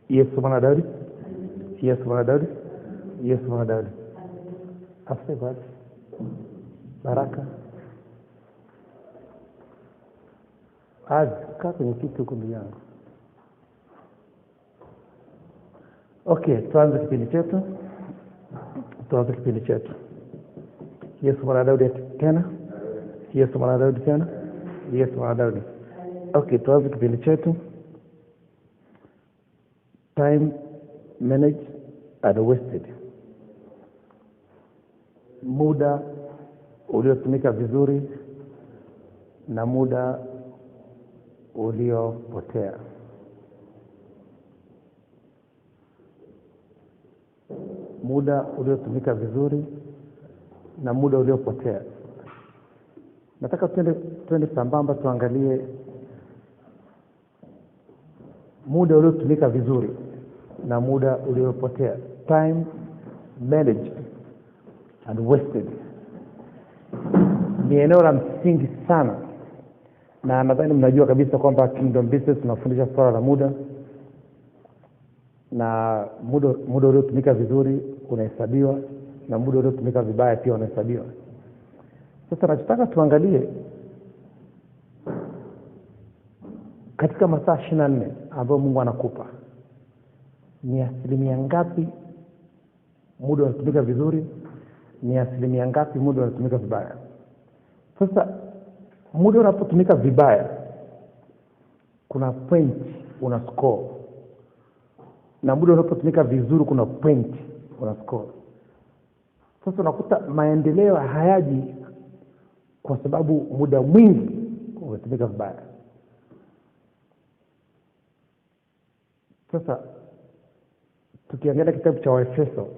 Yesu mwana Daudi. Yesu mwana Daudi. Yesu mwana Daudi. Asifiwe. Baraka. Kaa kwenye kitu huko mbele yangu. Okay, tuanze kipindi chetu. Yesu mwana Daudi tena. Yesu mwana Daudi tena. Yesu mwana Daudi. Okay, tuanze kipindi chetu. Time managed and wasted. Muda uliotumika vizuri na muda uliopotea. Muda uliotumika vizuri na muda uliopotea. Nataka twende sambamba tuangalie muda uliotumika vizuri na muda uliopotea. Time managed and wasted. Ni eneo la msingi sana. Na nadhani mnajua kabisa kwamba Kingdom Business tunafundisha swala la muda. Na muda uliotumika vizuri unahesabiwa na muda uliotumika vibaya pia unahesabiwa. Sasa nataka tuangalie katika masaa 24 ambayo Mungu anakupa, ni asilimia ngapi muda unatumika vizuri, ni asilimia ngapi muda unatumika vibaya. Sasa muda unapotumika vibaya kuna point una score, na muda unapotumika vizuri kuna point una score. Sasa unakuta maendeleo hayaji kwa sababu muda mwingi umetumika vibaya. Sasa tukiangalia kitabu cha Waefeso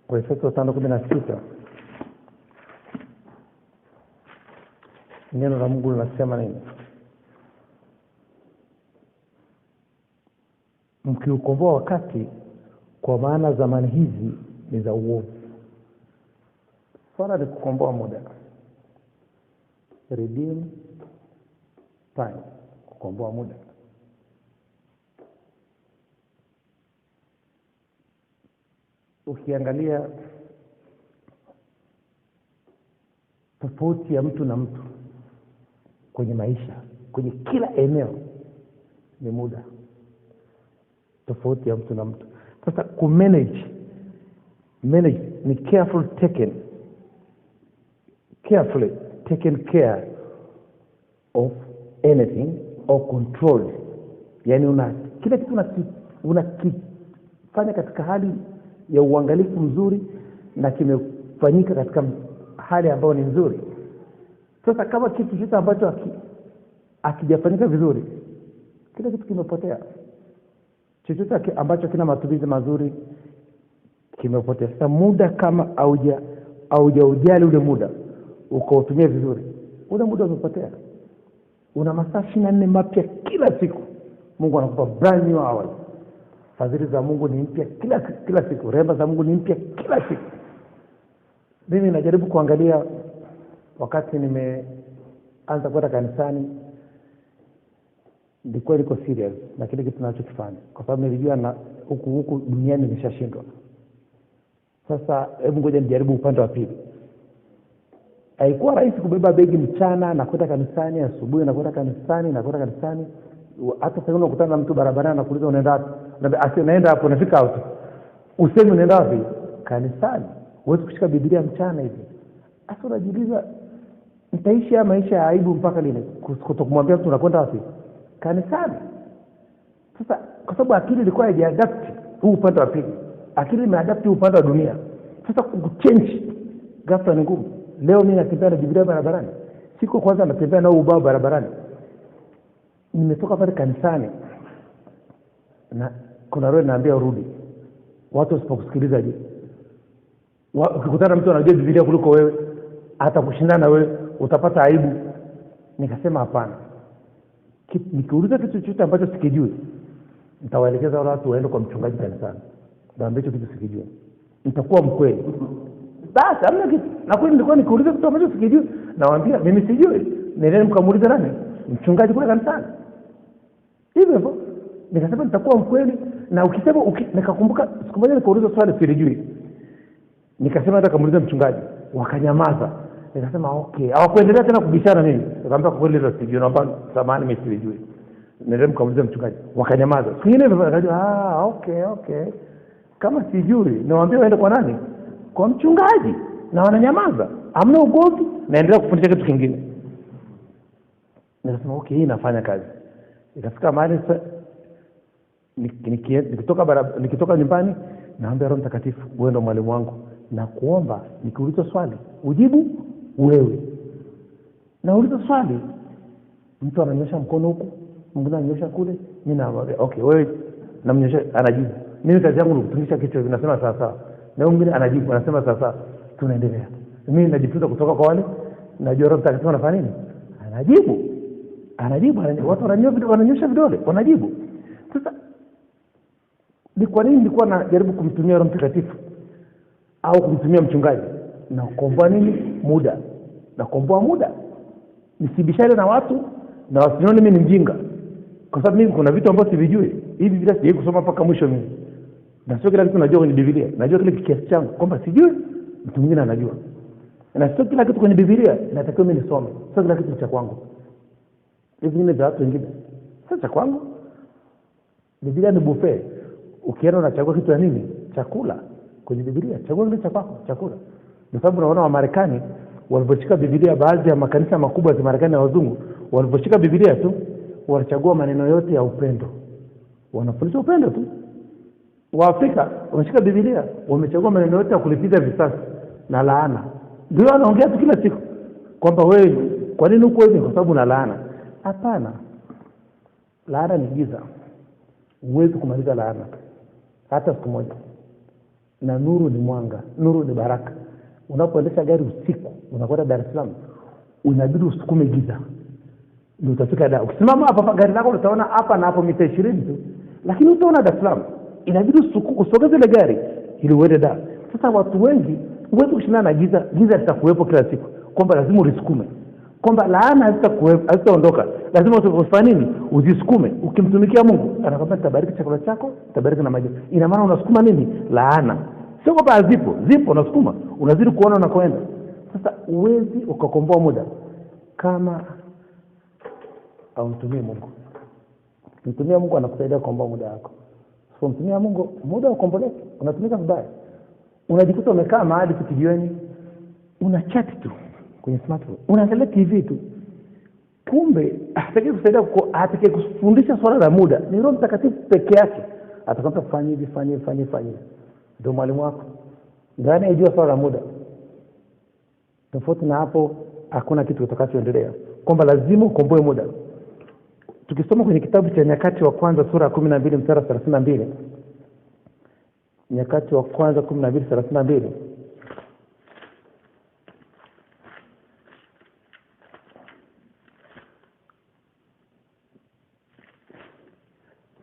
5:16, neno la Mungu linasema nini? Mkiukomboa wakati, kwa maana zamani hizi ni za uovu. Swala ni kukomboa muda. Redeem time, kukomboa muda. Ukiangalia tofauti ya mtu na mtu kwenye maisha, kwenye kila eneo, ni muda. Tofauti ya mtu na mtu. Sasa manage ni carefully taken care of anything or controlled. Yani kila kitu unakifanya katika hali ya uangalifu mzuri na kimefanyika katika hali ambayo ni nzuri. Sasa kama kitu chochote ambacho akijafanyika vizuri, kila kitu kimepotea. Chochote ambacho kina matumizi mazuri kimepotea. Sasa muda kama haujali ule muda ukautumia vizuri, ule muda umepotea. Una masaa 24 mapya kila siku. Mungu anakupa brand new hours. Fadhili za Mungu ni mpya kila siku. Rehema za Mungu ni mpya kila siku. Mimi najaribu kuangalia, wakati nimeanza kwenda kanisani nilikuwa niko serious na kile kitu ninachokifanya, kwa sababu nilijua na huku duniani nimeshashindwa. Sasa hebu ngoja nijaribu upande wa pili. Haikuwa rahisi kubeba begi mchana na kwenda kanisani, asubuhi na kwenda kanisani na kwenda kanisani. Hata sasa unakutana na mtu barabarani na kuuliza unaenda wapi? Naenda hapo, nafika hapo. Useme unaenda wapi? Kanisani. Huwezi kushika Biblia mchana hivi. Sasa unajiuliza, nitaishi ya maisha ya aibu mpaka lini kutokumwambia mtu unakwenda wapi? Kanisani. Sasa kwa sababu akili ilikuwa haijaadapt huu upande wa pili. Akili imeadapt huu upande wa dunia. Sasa kuchange ghafla ni ngumu. Leo mimi natembea na Biblia barabarani. Siku kwanza natembea na ubao barabarani. Nimetoka pale kanisani na kuna roho inaambia urudi. Watu wasipokusikiliza je? Ukikutana mtu anajua Biblia kuliko wewe, hata kushindana wewe, utapata aibu. Nikasema hapana. Nikiuliza kitu chochote ambacho sikijui, nitawaelekeza wale watu waende kwa mchungaji kanisani. Ndio ambacho kitu sikijui. Nitakuwa mkweli. Basi hamna kitu. Na kweli nilikuwa nikiuliza kitu ambacho sikijui, nawaambia mimi sijui. Nendeni mkamuulize nani? Mchungaji kule kanisani. Hivyo nikasema nitakuwa mkweli, Na ukisema nikakumbuka siku moja nikauliza swali silijui. Nikasema hata kamuuliza mchungaji, wakanyamaza. Nikasema okay, hawakuendelea tena kubishana mimi. Nikamwambia kwa kweli sijui, naomba samahani mimi silijui. Nilirudi kamuuliza mchungaji, wakanyamaza. Kingine akajua okay. Kama sijui, niwaambie waende kwa nani? Kwa mchungaji. Na wananyamaza. Hamna ugomvi, naendelea kufundisha kitu kingine. Nikasema okay, hii inafanya kazi. Ikafika mahali nikitoka nyumbani naambia Roho Mtakatifu, wewe ndo mwalimu wangu, na kuomba nikiuliza swali ujibu wewe. Nauliza swali, mtu ananyosha mkono huku, mwingine ananyosha kule, mimi naambia okay, wewe namnyosha, anajibu. Mimi kazi yangu ni kutungisha kichwa, vinasema sawa sawa. Na mwingine anajibu, anasema sawa sawa. Tunaendelea. Mimi najifunza kutoka kwa wale, najua Roho Mtakatifu anafanya nini? Anajibu, watu wananyosha vidole, wanajibu. Sasa ni kwa nini nilikuwa najaribu kumtumia Roho Mtakatifu au kumtumia mchungaji? Na kuomba nini? Muda. Nisibishane na watu na wasione mimi ni mjinga. Kwa sababu mimi kuna vitu ambavyo sivijui. Hivi bila sije kusoma mpaka mwisho mimi. Na sio kila kitu najua kwenye Biblia. Najua kile kiasi changu kwamba sijui, mtu mwingine anajua. Na sio kila kitu kwenye Biblia natakiwa mimi nisome. Sio kila kitu cha kwangu. Hivi ni vya watu wengine. Sio cha kwangu. Biblia ni buffet. Ukienda unachagua kitu ya nini? Chakula. Kwenye Biblia chagua kile cha kwako, chakula. Kwa sababu unaona wa Marekani waliposhika Biblia, baadhi ya makanisa makubwa ya Marekani na wazungu waliposhika Biblia tu walichagua maneno yote ya upendo. Wanafundisha upendo tu. Waafrika wameshika Biblia wamechagua maneno yote ya kulipiza visasi na laana. Ndio wanaongea tu kila siku kwamba wewe kwa nini uko hivi? Kwa sababu una laana. Hapana. Laana ni giza. Huwezi kumaliza laana hata siku moja. Na nuru ni mwanga, nuru ni baraka. Unapoendesha gari usiku, unakwenda Dar es Salaam, unabidi usukume giza. Ndio utafika Dar. Ukisimama hapa gari lako utaona hapa na hapo mita 20 tu. Lakini utaona Dar es Salaam. Inabidi usogeze ile gari ili uende Dar. Sasa watu wengi huwezi kushindana na giza. Giza litakuwepo kila siku. Kwamba lazima ulisukume. Kwamba laana hazitaondoka. Lazima usifanye nini? Uzisukume. Ukimtumikia Mungu, anakwambia tabariki chakula chako, tabariki na maji. Ina maana unasukuma nini? Laana. Sio kwamba zipo unasukuma. Unazidi kuona unakoenda. Sasa uwezi ukakomboa muda kama haumtumii Mungu. Mtumia Mungu anakusaidia kukomboa muda wako. Sio mtumia Mungu, muda ukomboleke, unatumika vibaya. Unajikuta umekaa mahali kijiweni, una chat tu kwenye smartphone. Unaangalia TV tu. Kumbe atakaye kufundisha swala la muda ni Roho Mtakatifu peke yake. Atakwambia fanya. Ndio mwalimu wako. Ndio anayejua swala la muda. Tofauti na hapo hakuna kitu kitakachoendelea. Kwamba lazima ukomboe muda. Tukisoma kwenye kitabu cha Nyakati wa kwanza sura ya 12 mstari 32. Nyakati wa kwanza 12:32.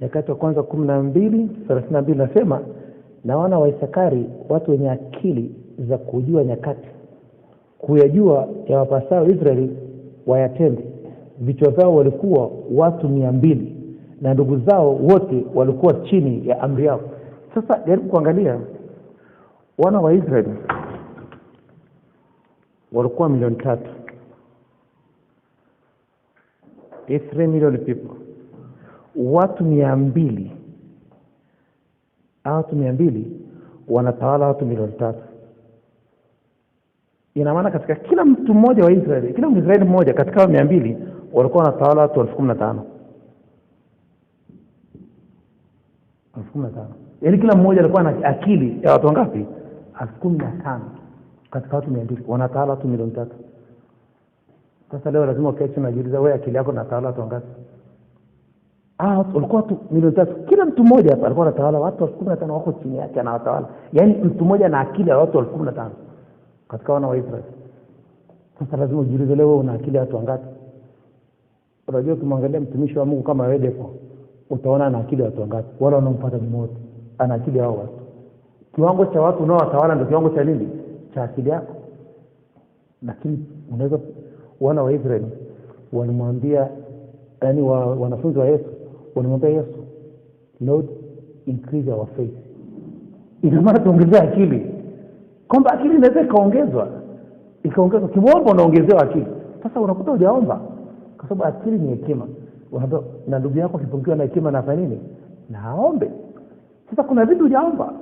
Nyakati wa kwanza 12:32 nasema, na wana wa Isakari watu wenye akili za kujua nyakati, kuyajua yawapasao Israeli wayatende. Vichwa vyao walikuwa watu 200 na ndugu zao wote walikuwa chini ya amri yao. Sasa jaribu kuangalia, wana wa Israeli walikuwa 3 million. 3 million people. Watu 200. Watu 200 wanatawala watu 3 million. Ina maana katika kila mtu mmoja wa Israeli, kila Mwisraeli mmoja katika hao 200 walikuwa wanatawala watu 15,000. 15,000. Yaani kila mmoja alikuwa na akili ya watu wangapi? 15,000 katika watu 200 wanatawala watu 3 million. Sasa leo lazima ukae na jiulize, wewe akili yako inatawala watu wangapi? Walikuwa watu 3 million. Kila mtu mmoja hapa alikuwa anatawala watu 15,000 wako chini yake anawatawala. Yaani mtu mmoja na akili ya watu 15,000 katika wana wa Israeli. Sasa lazima ujiulize, leo una akili ya watu wangapi? Unajua kumwangalia mtumishi wa Mungu kama wewe depo, utaona ana akili ya watu wangapi? Wala wanampata ni moto. Ana akili ya watu. Kiwango cha watu unaowatawala ndio kiwango cha nini? Cha akili yako. Lakini unaweza wana wa Israeli walimwambia, yani wanafunzi wa Yesu walimwambia Yesu, Lord, increase our faith. Ina maana tuongezea akili. Kwamba akili inaweza ikaongezwa. Kimombo unaongezewa akili. Sasa unakuta hujaomba kwa sababu akili ni hekima. Unaambia na ndugu yako akipungukiwa na hekima na afanye nini? Na aombe. Sasa kuna vitu hujaomba.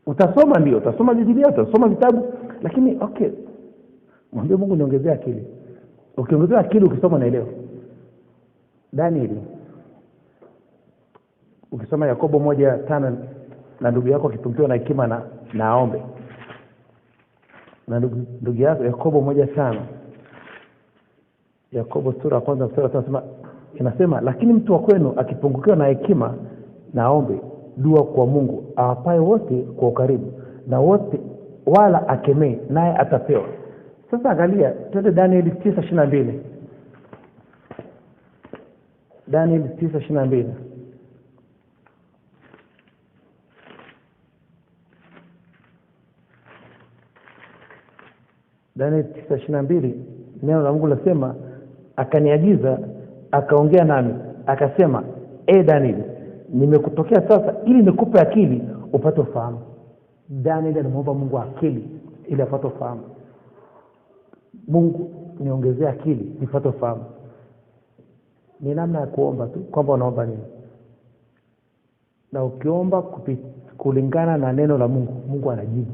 Utasoma ndio, utasoma Biblia, utasoma vitabu, lakini okay. Mwambie Mungu niongezee akili. Ukiongezea akili ukisoma naelewa. Daniel, ukisoma Yakobo 1:5 na ndugu yako akipungukiwa na hekima na aombe. Na ndugu yako Yakobo 1:5. Yakobo sura ya kwanza mstari wa 5 inasema lakini mtu wa kwenu akipungukiwa na hekima na aombe dua kwa Mungu awapaye wote kwa ukarimu na wote wala akemee naye atapewa. Sasa angalia twende Daniel 9:22. Daniel 9:22. Daniel 9:22 neno la Mungu lasema akaniagiza akaongea nami akasema Daniel nimekutokea sasa ili nikupe akili upate ufahamu. Daniel anaomba Mungu akili ili apate ufahamu. Mungu niongezee akili nipate ufahamu. Ni namna ya kuomba tu kwamba unaomba nini. Na ukiomba kulingana na neno la Mungu, Mungu anajibu.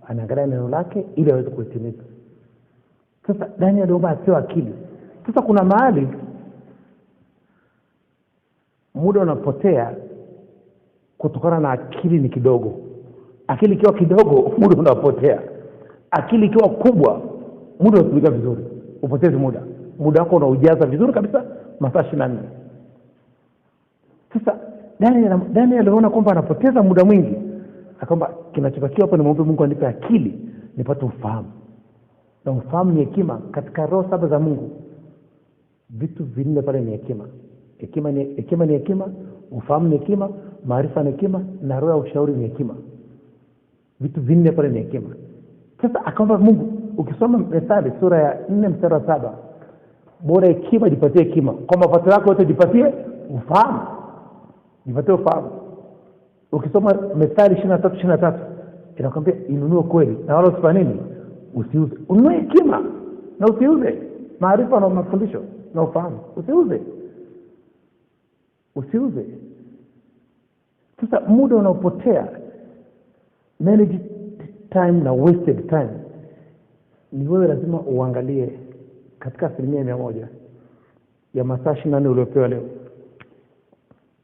Anaangalia neno lake ili aweze kutimiza. Sasa Daniel aliomba apewe akili. Sasa kuna mahali muda unapotea kutokana na akili ni kidogo. Akili ikiwa kidogo muda unapotea. Akili ikiwa kubwa muda unatumika vizuri. Upoteze muda. Muda wako unaujaza vizuri kabisa masaa 24. Sasa Daniel aliona kwamba anapoteza muda mwingi. Akaomba kinachotakiwa hapo ni muombe Mungu anipe akili nipate ufahamu. Na ufahamu ni hekima katika roho 7 za Mungu. Vitu vinne pale ni hekima. Hekima ni hekima, ufahamu ni hekima, maarifa ni hekima na roho ya ushauri ni hekima. Vitu vinne pale ni hekima. Sasa akaomba Mungu, ukisoma Methali sura ya 4 mstari wa 7, bora hekima jipatie hekima. Kwa mapato yako yote jipatie ufahamu. Jipatie ufahamu. Ukisoma Methali 23:23 inakwambia inunue kweli na wala usifanye nini? Usiuze. Ununue hekima na usiuze. Maarifa na mafundisho na ufahamu. Usiuze. Sasa muda unaopotea, manage time na wasted time, ni wewe lazima uangalie katika 100% ya masaa 24 uliopewa leo.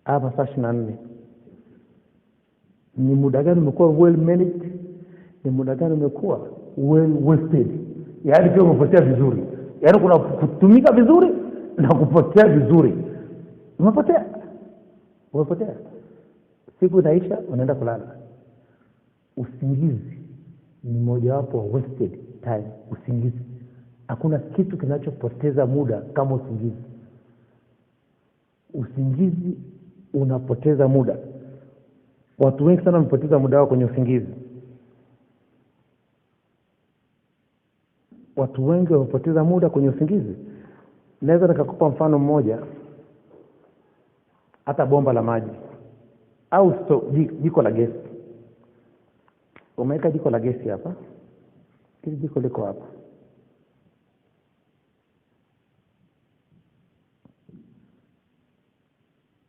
Masaa 24. Ni muda gani umekuwa well managed? Ni muda gani umekuwa well wasted? Yaani pia umepotea vizuri. Yaani kuna kutumika vizuri na kupotea vizuri. Umepotea. Siku inaisha unaenda kulala. Usingizi ni mojawapo wa wasted time. Usingizi. Hakuna kitu kinachopoteza muda kama usingizi. Usingizi unapoteza muda. Watu wengi sana wamepoteza muda wao kwenye usingizi. Watu wengi wamepoteza muda kwenye usingizi. Naweza nikakupa mfano mmoja. Hata bomba la maji au jiko la gesi. Umeweka jiko la gesi hapa. Hili jiko liko hapa.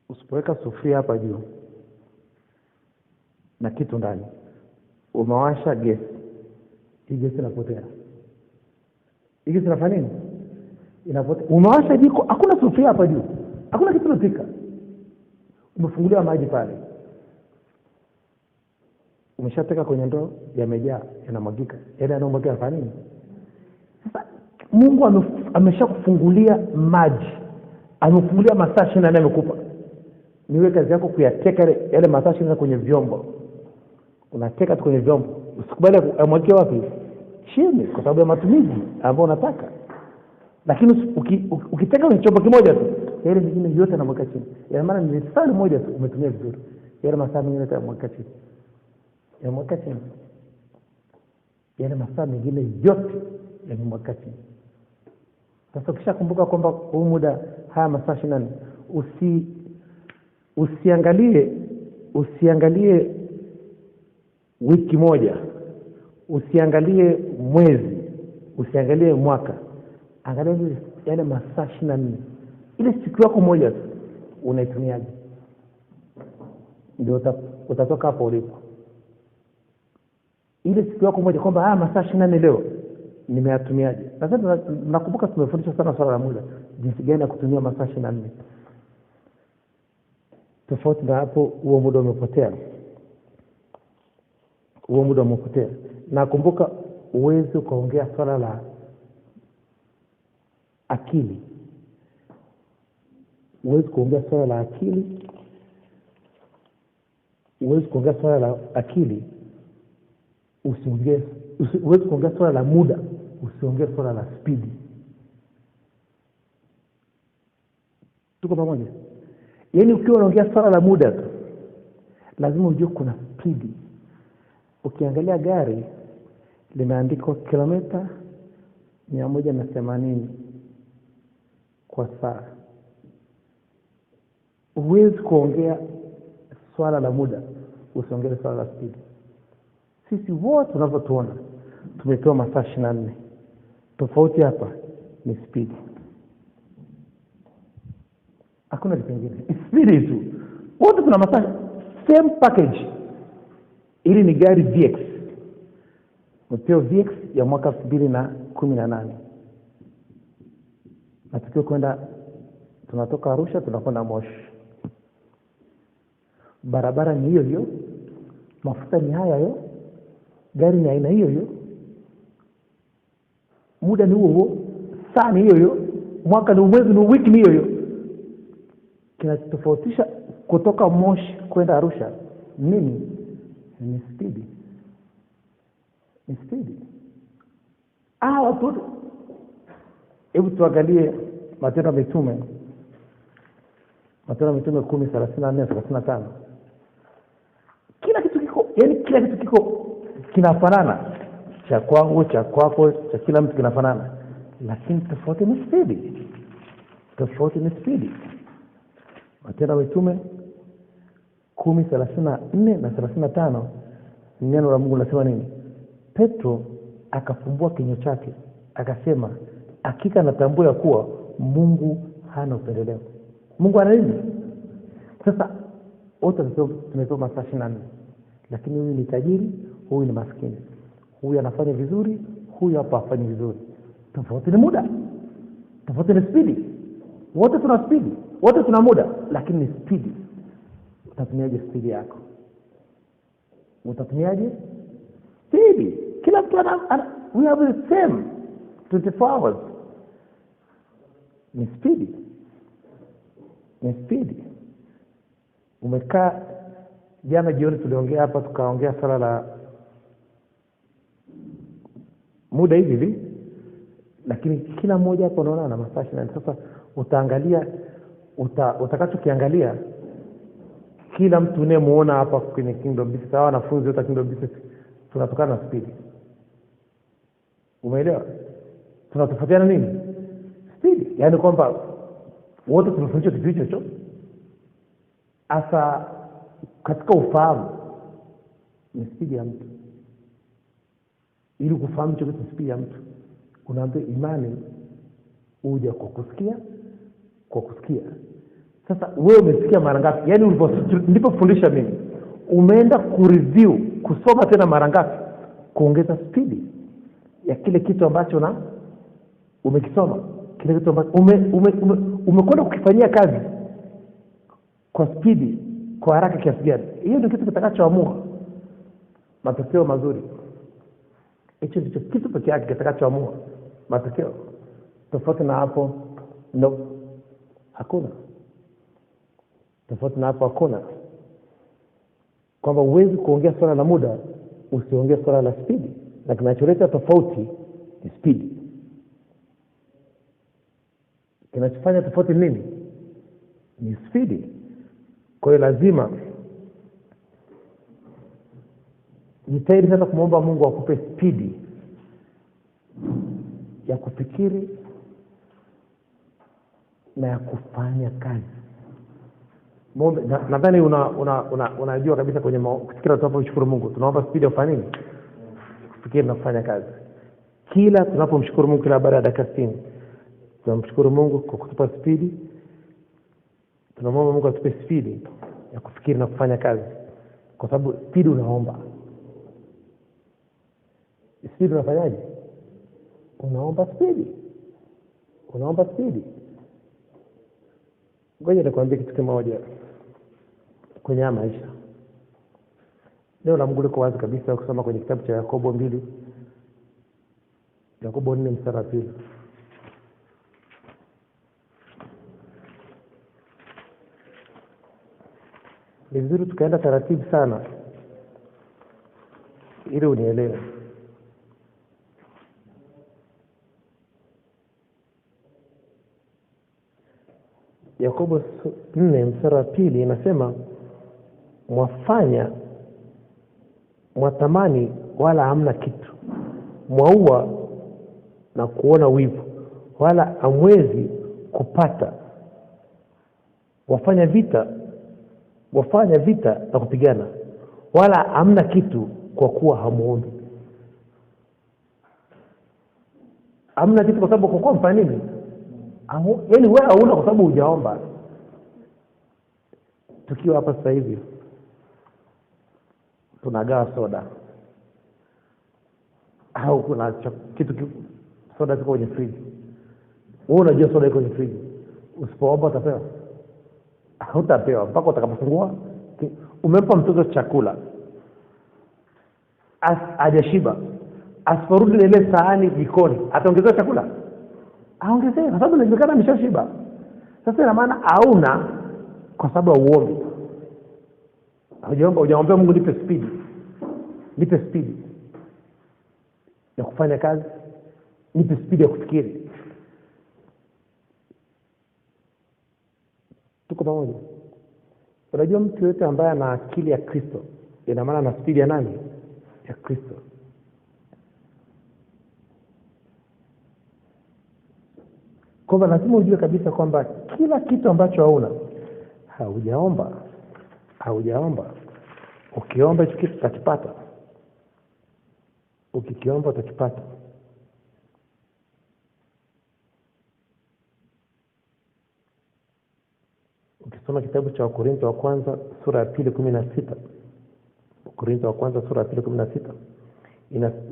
Usipoweka sufuria hapa juu na kitu ndani, umewasha gesi, hii gesi inapotea. Hii gesi inafanya nini? Inapotea. Umewasha jiko, hakuna sufuria hapa juu, hakuna kitu kinapika. Umefungulia maji pale, umeshateka kwenye ndoo, yamejaa, yanamwagika. Yale yanamwagika yanafanya nini? Sasa Mungu ameshakufungulia maji, amefungulia masaa 24 amekupa. Niwe kazi yako kuyateka yale masaa 24 kwenye vyombo. Unateka tu kwenye vyombo. Usikubali amwagike wapi? Chini, kwa sababu ya matumizi ambayo unataka. Lakini ukiteka kwenye chombo kimoja tu, yale mengine yote yanamwagika chini. Yaani maana ni saa moja tu umetumia vizuri. Yale masaa mengine yote yanamwagika chini. Yanamwagika chini. Yale masaa mengine yote yanamwagika chini. Sasa ukishakumbuka kwamba huu muda haya masaa 24, usiangalie usiangalie wiki moja, usiangalie mwezi, usiangalie mwaka, angalia yale masaa 24. Ile siku yako moja tu unaitumiaje? Ndio utatoka hapo ulipo. Ile siku yako moja kwamba masaa 24 leo nimeyatumiaje? Sasa nakumbuka tumefundisha sana swala la muda, jinsi gani ya kutumia masaa 24. Tofauti na hapo, huo muda umepotea. Nakumbuka uwezo kuongea swala la akili. Uwezo kuongea swala la akili. Uwezo kuongea swala la muda, usiongee swala la speed. Tuko pamoja? Yaani ukiwa unaongea swala la muda tu, lazima ujue kuna speed. Ukiangalia gari limeandikwa kilomita 180 kwa saa. Huwezi kuongea swala la muda usiongee swala la speed. Sisi wote tunavyotuona tumepewa masaa 24. Tofauti hapa ni speed. Hakuna kitu kingine. Speed tu. Wote tuna masaa, same package. Ili ni gari VX. Mpeo VX ya mwaka 2018. Na tukio kwenda, tunatoka Arusha tunakwenda Moshi. Barabara ni hiyo, mafuta ni haya, gari ni aina hiyo, muda ni huo, saa ni hiyo, mwaka ni mwezi ni wiki ni hiyo. Kinachotofautisha kutoka Moshi kwenda Arusha nini? Ni speed. Watu, hebu tuangalie Matendo ya Mitume 10:34-35. Kila kitu kiko kinafanana, cha kwangu, cha kwako, cha kila mtu kinafanana, lakini tofauti ni speed. Matendo ya Mitume 10:34-35, neno la Mungu linasema nini? Petro akafumbua kinywa chake akasema, hakika natambua ya kuwa Mungu hana upendeleo. Mungu ana nini? Sasa wote tumepewa masaa 24, lakini huyu ni tajiri, huyu ni maskini, huyu anafanya vizuri, huyu hapa hafanyi vizuri. Tofauti ni muda, tofauti ni speed. Wote tuna speed, wote tuna muda, lakini ni speed. Utatumiaje speed yako? Speed. Kila mtu we have the same 24 hours. Ni speed. Umekaa jana jioni tuliongea hapa, tukaongea swala la muda hivi, lakini kila mmoja hapo unaona ana masaa 24. Sasa utaangalia utakachokiangalia, kila mtu unayemuona hapa kwenye Kingdom Business, sawa, wanafunzi wote Kingdom Business tunatokana na speed. Umeelewa? Tunatofautiana nini? Speed. Yaani kwamba wote tunafundishwa kitu hicho. Asa katika ufahamu ni speed ya mtu. Ili kufahamu hicho kitu speed ya mtu, unaambia imani uja kwa kusikia. Sasa wewe umesikia mara ngapi? Yaani nilipofundisha mimi, umeenda kureview, kusoma tena mara ngapi kuongeza speed ya kile kitu ambacho umekisoma, kile kitu ambacho umekwenda kukifanyia kazi kwa speed, kwa haraka kiasi gani. Hiyo ndio kitu kitakachoamua matokeo mazuri. Hicho ndicho kitu pekee yake kitakachoamua matokeo. Tofauti na hapo hakuna. Kwamba uwezi kuongea swala la muda usiongee swala la speed, na kinacholeta tofauti ni speed. Kinachofanya tofauti nini? Ni speed. Kwa hiyo lazima jitahidi sana kumwomba Mungu akupe speed ya kufikiri na ya kufanya kazi. nadhani unajua kabisa kwenye kufikiri tunapomshukuru Mungu tunaomba speed ya kufanya nini? Kufikiri na kufanya kazi. Kila tunapomshukuru Mungu kila baada ya dakika 60 tunamshukuru Mungu kwa kutupa speed. Tunamwomba Mungu atupe speed ya kufikiri na kufanya kazi. Kwa sababu speed unaomba. Speed unafanyaje? Unaomba speed. Unaomba speed. Ngoja nikwambie kitu kimoja kwenye maisha. Leo la Mungu liko wazi kabisa kusoma kwenye kitabu cha Yakobo 2. Yakobo 4 mstari wa 2. Ni vizuri tukaenda taratibu sana ili unielewe. Yakobo 4 mstari wa 2 inasema mwafanya mwatamani wala hamna kitu, mwaua na kuona wivu wala hamwezi kupata, wafanya vita na kupigana wala hamna kitu kwa kuwa hamuombi. Hamna kitu kwa sababu kwa kuwa mfanya nini? Yaani wewe hauna kwa sababu hujaomba. Tukiwa hapa sasa hivi tunagawa soda au kuna kitu soda kiko kwenye fridge. Wewe unajua soda iko kwenye fridge. Usipoomba utapewa? Hutapewa mpaka utakapofungua. Umempa mtoto chakula hajashiba, asiporudi na ile sahani jikoni ataongezea chakula? Aongezee kwa sababu inajulikana ameshashiba. Sasa ina maana hauna kwa sababu uombe. Hujaomba Mungu nipe speed. Nipe speed ya kufanya kazi. Nipe speed ya kufikiri. Tuko pamoja? Unajua mtu yote ambaye ana akili ya Kristo ina maana ana speed ya nani? Ya Kristo. Kwa lazima ujue kabisa kwamba kila kitu ambacho hauna haujaomba. Ukiomba hicho kitu utakipata. Ukikiomba utakipata. Ukisoma kitabu cha Wakorintho wa kwanza sura ya 2:16. Wakorintho wa kwanza sura ya 2:16.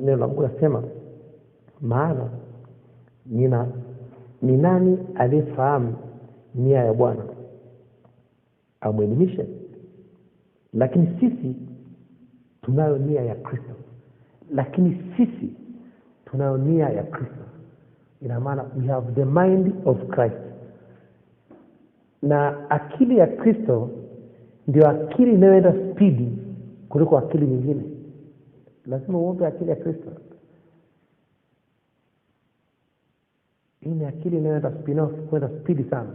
Neno la Mungu linasema maana ni nani aliyefahamu nia ya Bwana amwelimishe? Lakini sisi tunayo nia ya Kristo. Ina maana we have the mind of Christ. Na akili ya Kristo ndio akili inayoenda speed kuliko akili nyingine. Lazima uombe akili ya Kristo. Hii ni akili inayoenda kwenda speed sana.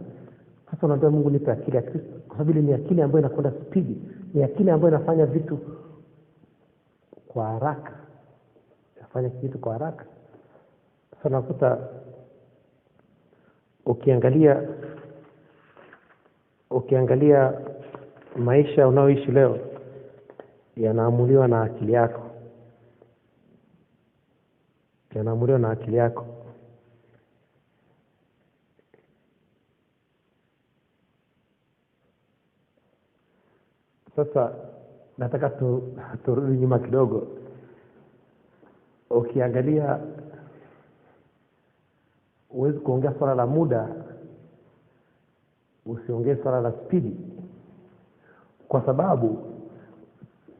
Sasa unaambia Mungu nipe akili ya Kristo kwa sababu ni akili ambayo inakwenda speed, ni akili ambayo inafanya vitu kwa haraka. Inafanya kitu kwa haraka. Sasa nakuta ukiangalia maisha unaoishi leo yanaamuliwa na akili yako. Sasa nataka turudi nyuma kidogo. Ukiangalia uwezi kuongea swala la muda usiongee swala la speed, kwa sababu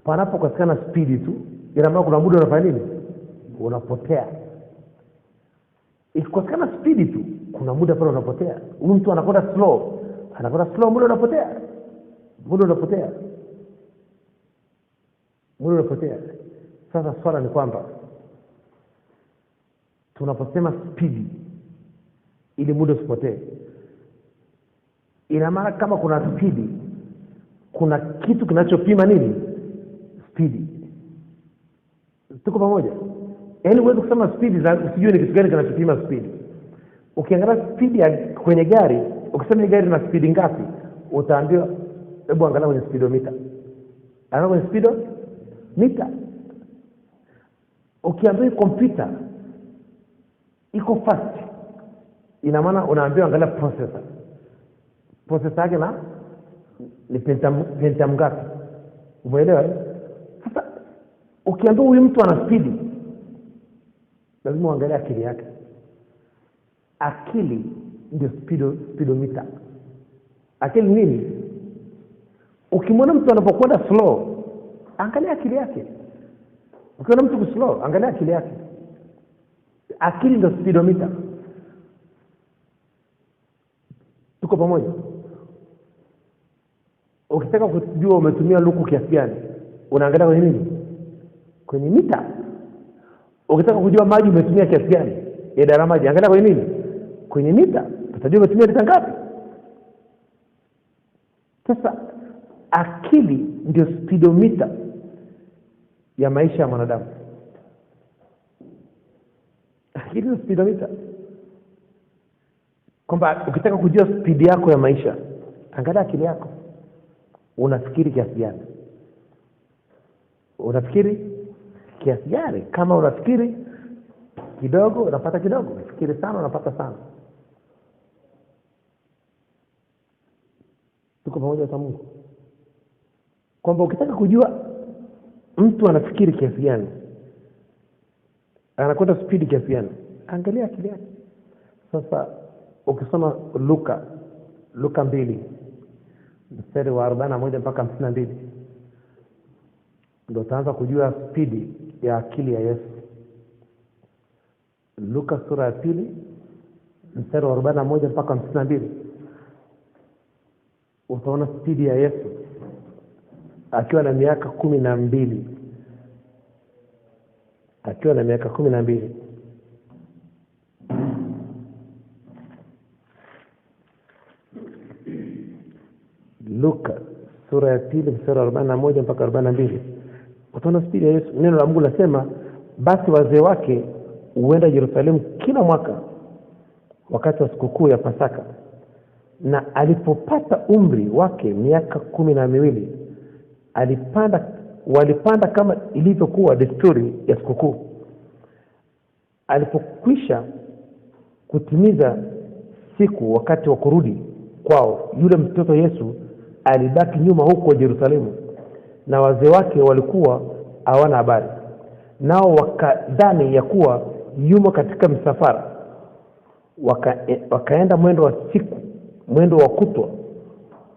panapokosekana speed tu ina maana kuna muda unafanya nini? Unapotea. Ikikosekana speed tu kuna muda pale unapotea. Huyu mtu anakwenda slow, muda unapotea. Sasa swala ni kwamba tunaposema speed ili muda usipotee, ina maana kama kuna speed kuna kitu kinachopima nini? Speed. Tuko pamoja? Yaani uweze kusema speed za usijue ni kitu gani kinachopima speed. Ukiangalia speed ya kwenye gari, ukisema gari na speed ngapi, utaambiwa hebu angalia kwenye speedometer. Angalia kwenye speedometer. Ukiambia kompyuta iko fast, ina maana unaambiwa angalia processor. Processor yake na ni pentium ngapi? Umeelewa? Sasa ukiambia huyu mtu ana speed, lazima uangalie akili yake. Akili ndio speedometer. Akili nini? Ukimwona mtu anapokwenda slow, angalia akili yake. Ukiona mtu slow, angalia akili yake. Akili ndio speedometer. Tuko pamoja? Ukitaka kujua umetumia luku kiasi gani, unaangalia kwenye nini? Kwenye mita. Ukitaka kujua maji umetumia kiasi gani, idara maji, angalia kwenye nini? Kwenye mita. Utajua umetumia lita ngapi. Sasa akili ndio speedometer ya maisha ya mwanadamu. Akili ndio speedometer. Kwamba ukitaka kujua speed yako ya maisha, angalia akili yako. Unafikiri kiasi gani? Unafikiri kiasi gani? Kama unafikiri kidogo, unapata kidogo. Unafikiri sana, unapata sana. Tuko pamoja kwa Mungu? Kwamba ukitaka kujua mtu anafikiri kiasi gani, anakwenda speed kiasi gani, angalia akili yake. Sasa ukisoma Luka 2 mstari wa 41 mpaka 52, ndio utaanza kujua speed ya akili ya Yesu. Luka sura ya 2 mstari wa 41 mpaka 52, utaona speed ya Yesu akiwa na miaka 12. Akiwa na miaka 12. Luka sura ya 2 mstari wa 41 mpaka 42, utaona speed ya Yesu. Neno la Mungu linasema, basi wazee wake huenda Yerusalemu kila mwaka wakati wa sikukuu ya Pasaka, na alipopata umri wake miaka 12, walipanda kama ilivyokuwa desturi ya sikukuu. Alipokwisha kutimiza siku wakati wa kurudi kwao, yule mtoto Yesu alibaki nyuma huko Yerusalemu, na wazee wake walikuwa hawana habari. Nao wakadhani ya kuwa yumo katika msafara. Wakaenda mwendo wa kutwa,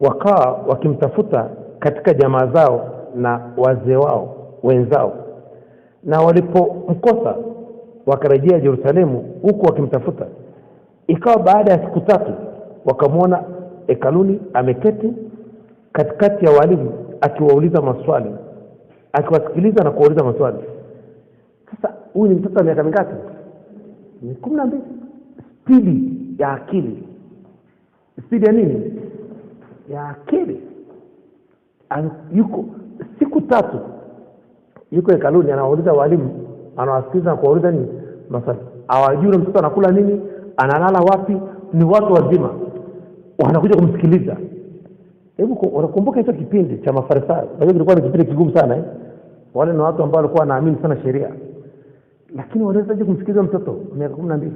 wakawa wakimtafuta katika jamaa zao na wazee wao wenzao. Na walipomkosa, wakarejea Yerusalemu huku wakimtafuta. Ikawa baada ya siku 3, wakamwona hekaluni ameketi katikati ya walimu, akiwauliza maswali, akiwasikiliza na kuwauliza maswali. Sasa huyu ni mtoto wa miaka mingapi? Ni 12. Speed ya akili. Speed ya nini? Ya akili. Yuko siku 3 yuko hekaluni, anawauliza walimu, anawasikiliza na kuwauliza nini? Maswali. Hawajui mtoto anakula nini, analala wapi. Ni watu wazima wanakuja kumsikiliza. Hebu unakumbuka hicho kipindi cha Mafarisayo? Unajua kilikuwa ni kipindi kigumu sana Wale ni watu ambao walikuwa wanaamini sana sheria. Lakini waliwezaje kumsikiliza mtoto miaka 12?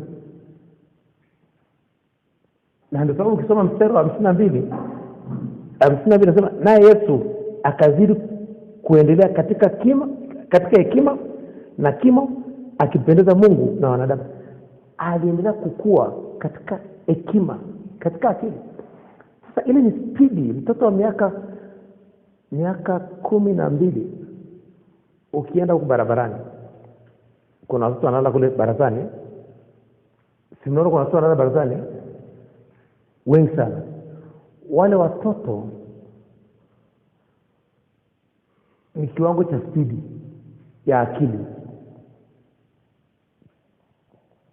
Na ndio sababu ukisoma mstari wa 52 nasema, naye Yesu akazidi kuendelea katika hekima na kimo, akipendeza Mungu na wanadamu. Aliendelea kukua katika hekima, katika akili. Sasa ile ni speed. Mtoto wa miaka 12, ukienda huko barabarani, kuna watu wanalala kule barazani. Simnaona kuna watu wanalala barazani wengi sana. Wale watoto ni kiwango cha speed ya akili.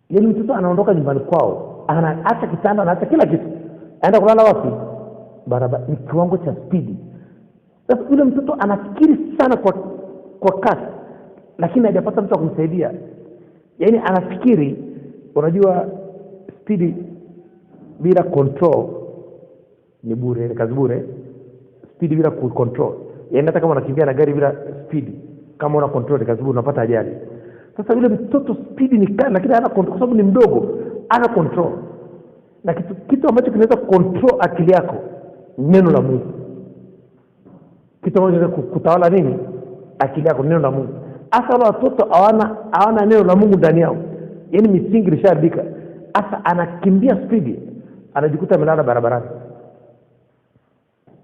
Yule mtoto anaondoka nyumbani kwao, anaacha kitanda, anaacha kila kitu, aenda kulala wapi? Barabara. Ni kiwango cha speed. Sasa yule mtoto anafikiri sana kwa kasi, lakini hajapata mtu kumsaidia. Yaani anafikiri, unajua speed bila control ni bure, kazi bure. speed bila control. Yaani hata kama unakimbia na gari bila speed, kama una control kazibu unapata ajali. Sasa yule mtoto speed ni kali lakini hana control kwa sababu ni mdogo, hana control. Na kitu ambacho kinaweza control akili yako neno la Mungu. Kitu ambacho kinaweza kutawala nini? Akili yako neno la Mungu. Hasa wale watoto hawana neno la Mungu ndani yao. Yaani misingi ilishaandika. Hasa anakimbia speed, anajikuta amelala barabarani.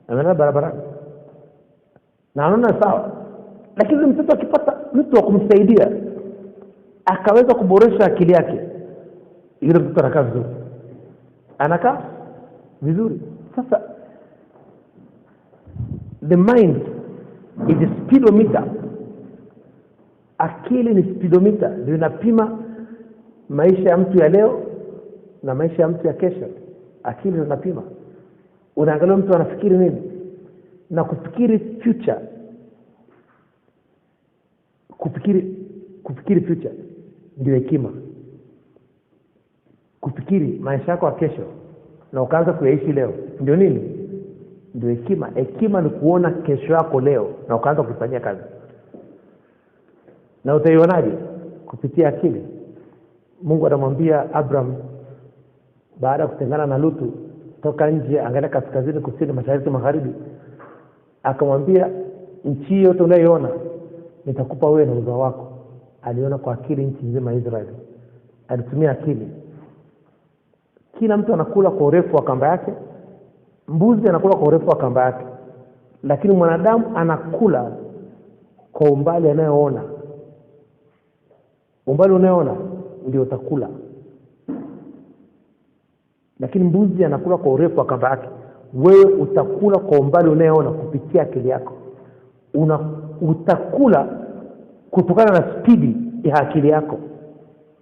Amelala barabarani. Na anaona sawa. Lakini mtoto akipata mtu wa kumsaidia akaweza kuboresha akili yake, yule mtoto anakaa vizuri. Anakaa vizuri. Sasa the mind is a speedometer. Akili ni speedometer, ndio inapima maisha ya mtu ya leo na maisha ya mtu ya kesho. Akili inapima. Unaangalia mtu anafikiri nini na kufikiri future. Kufikiri future ndio hekima. Kufikiri maisha yako ya kesho na ukaanza kuyaishi leo ndio nini? Ndio hekima. Hekima ni kuona kesho yako leo na ukaanza kufanyia kazi. Na utaionaje? Kupitia akili. Mungu anamwambia Abraham baada ya kutengana na Lutu, toka nje angalia kaskazini, kusini, mashariki, magharibi. Akamwambia nchi yote unayoiona nitakupa wewe na uzao wako. Aliona kwa akili nchi nzima ya Israeli. Alitumia akili. Kila mtu anakula kwa urefu wa kamba yake. Mbuzi anakula kwa urefu wa kamba yake. Lakini mwanadamu anakula kwa umbali anayoona. Umbali unayoona ndio utakula. Lakini mbuzi anakula kwa urefu wa kamba yake. Wewe utakula kwa umbali unayoona kupitia akili yako. Utakula kutokana na speed ya akili yako.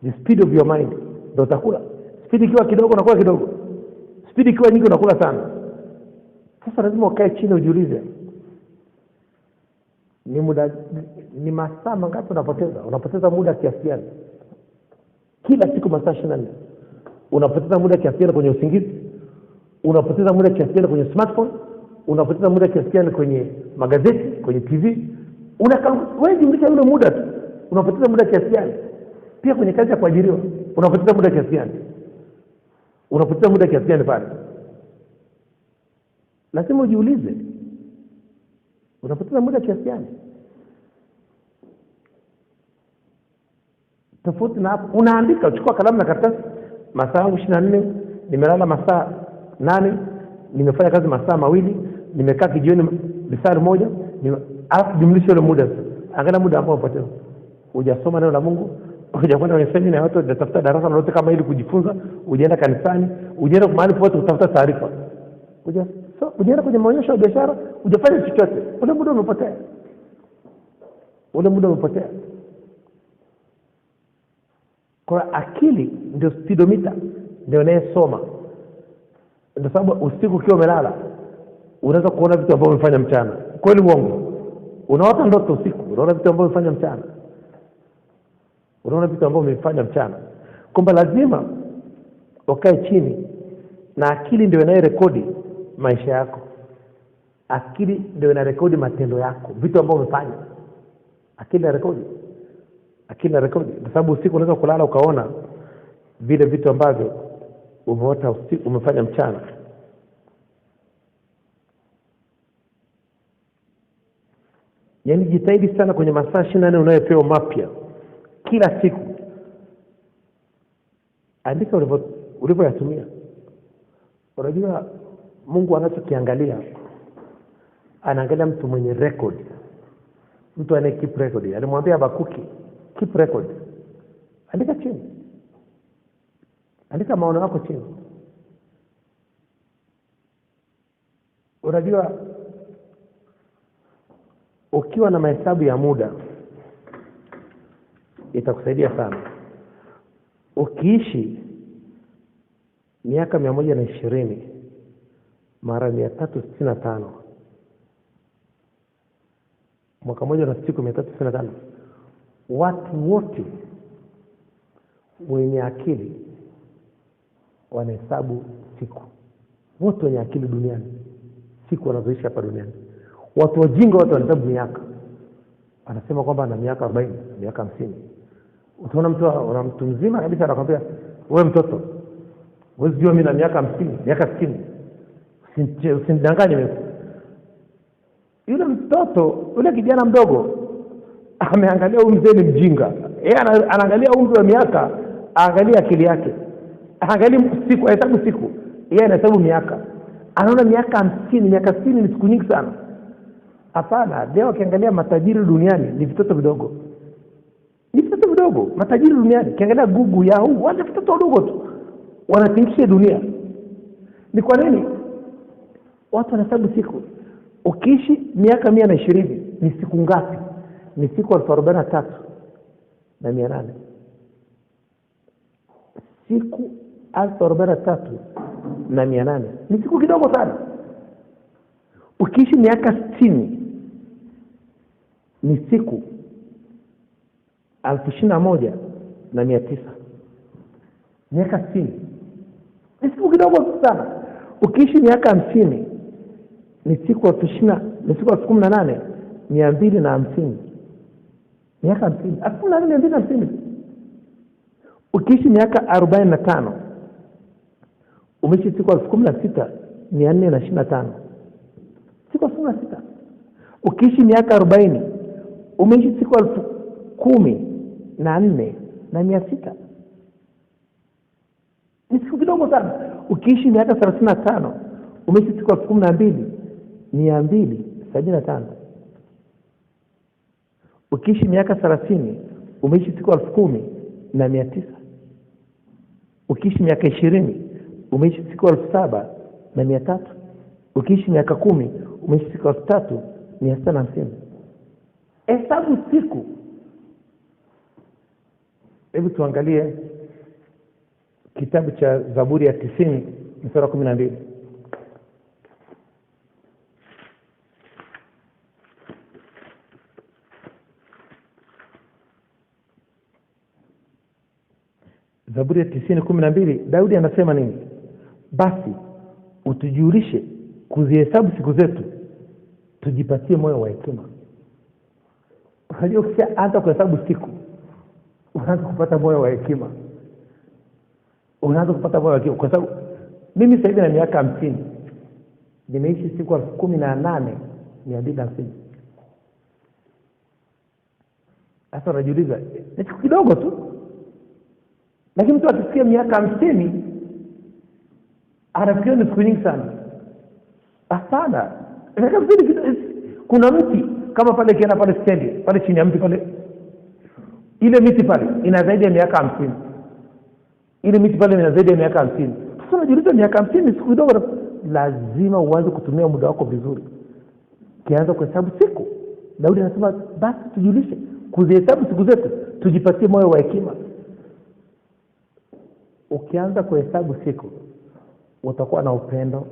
The speed of your mind ndio utakula. Speed ikiwa kidogo unakula kidogo. Speed ikiwa nyingi unakula sana. Sasa lazima ukae chini ujiulize, ni masaa mangapi unapoteza? Unapoteza muda kiasi gani? Kila siku masaa 24. Unapoteza muda kiasi gani kwenye usingizi? Unapoteza muda kiasi gani kwenye smartphone? Unapoteza muda kiasi gani kwenye magazeti, kwenye TV? Wewe jumlisha ule muda tu. Unapoteza muda kiasi gani? Pia kwenye kazi ya kuajiriwa, unapoteza muda kiasi gani? Unapoteza muda kiasi gani pale? Lazima ujiulize. Unapoteza muda kiasi gani? Tofauti na hapo, unaandika, uchukua kalamu na karatasi, masaa 24, nimelala masaa 8, nimefanya kazi masaa 2, nimekaa kijioni saa 1, alafu jumlisha ule muda. Angalia muda ambao umepoteza. Hujasoma neno la Mungu, hujakwenda kwenye semina ya watu, hujatafuta darasa lolote kama ili kujifunza, hujaenda kanisani, hujaenda mahali popote kutafuta taarifa. Hujaenda kwenye maonyesho ya biashara, hujafanya chochote. Ule muda umepotea. Kwa akili ndio speedometer, ndio inayosoma. Ndio sababu usiku ukiwa umelala unaweza kuona vitu ambavyo umefanya mchana. Kweli uongo? Unaota ndoto usiku, unaona vitu ambavyo umefanya mchana. Kwamba lazima ukae chini na akili ndio inayorekodi maisha yako. Akili ndio inarekodi matendo yako, vitu ambavyo umefanya. Akili inarekodi. Kwa sababu usiku unaweza kulala ukaona vile vitu ambavyo umeota usiku umefanya mchana. Yaani jitahidi sana kwenye masaa 24 unayopewa mapya kila siku. Andika ulivyoyatumia. Unajua Mungu anachokiangalia, anaangalia mtu mwenye record. Mtu anaye keep record. Alimwambia Habakuki, keep record. Andika chini. Andika maono yako chini. Unajua ukiwa na mahesabu ya muda itakusaidia sana. Ukiishi miaka 120 mara 365, mwaka mmoja na siku 365, watu wote wenye akili wanahesabu siku. Wote wenye akili duniani siku wanazoishi hapa duniani Watu wajinga watu wanahesabu miaka. Anasema kwamba ana miaka 40, miaka 50. Utaona mtu mzima kabisa anakuambia, "Wewe mtoto, wewe jua mimi na miaka 50, miaka 60." Usinidanganye mimi. Yule mtoto, yule kijana mdogo ameangalia huyu mzee ni mjinga. Yeye anaangalia umri wa miaka, angalia akili yake. Angalia siku, hesabu siku. Yeye anahesabu miaka. Anaona miaka 50, miaka 60 ni siku nyingi sana. Hapana, leo ukiangalia matajiri duniani ni vitoto vidogo. Ni vitoto vidogo, matajiri duniani. Ukiangalia Google, Yahoo, wale vitoto wadogo tu wanatingisha dunia. Ni kwa nini? Watu wanahesabu siku. Ukiishi miaka 120 ni siku ngapi? Ni siku 43,800. Siku 43,800 ni siku kidogo sana. Ukiishi miaka 60 ni siku 21,900. Miaka 60 ni siku kidogo sana. Ukiishi miaka 50 ni siku 18,250. Miaka 50, 18,250. Ukiishi miaka 45 umeishi siku 16,425. Siku 16. Ukiishi miaka 40 umeishi siku 14,600. Ni siku kidogo sana. Ukiishi miaka 35 umeishi siku 12,275. Ukiishi miaka 30 umeishi siku 10,900. Ukiishi miaka 20 umeishi siku 7,300. Ukiishi miaka 10 umeishi siku 3,650. Hesabu siku. Hebu tuangalie kitabu cha Zaburi ya 90 mstari wa 12. Zaburi ya 90:12, Daudi anasema nini? Basi utujulishe kuzihesabu siku zetu, tujipatie moyo wa hekima. Unajua ukishaanza kuhesabu siku, unaanza kupata moyo wa hekima. Unaanza kupata moyo wa hekima kwa sababu mimi sasa hivi na miaka 50. Nimeishi siku 18,250. Sasa unajiuliza, ni siku kidogo tu. Lakini mtu akisikia miaka 50 anafikiria ni siku nyingi sana. Hapana. Miaka 50 kuna mti kama pale kiana pale stendi, pale chini ya mti pale. Ile miti pale ina zaidi ya miaka 50. Ile miti pale ina zaidi ya miaka 50. Sasa unajiuliza miaka 50 ni siku kidogo. Lazima uanze kutumia muda wako vizuri. Kianza kuhesabu siku. Daudi anasema basi tujulishe kuzihesabu siku zetu, tujipatie moyo wa hekima. Ukianza kuhesabu siku, utakuwa na upendo,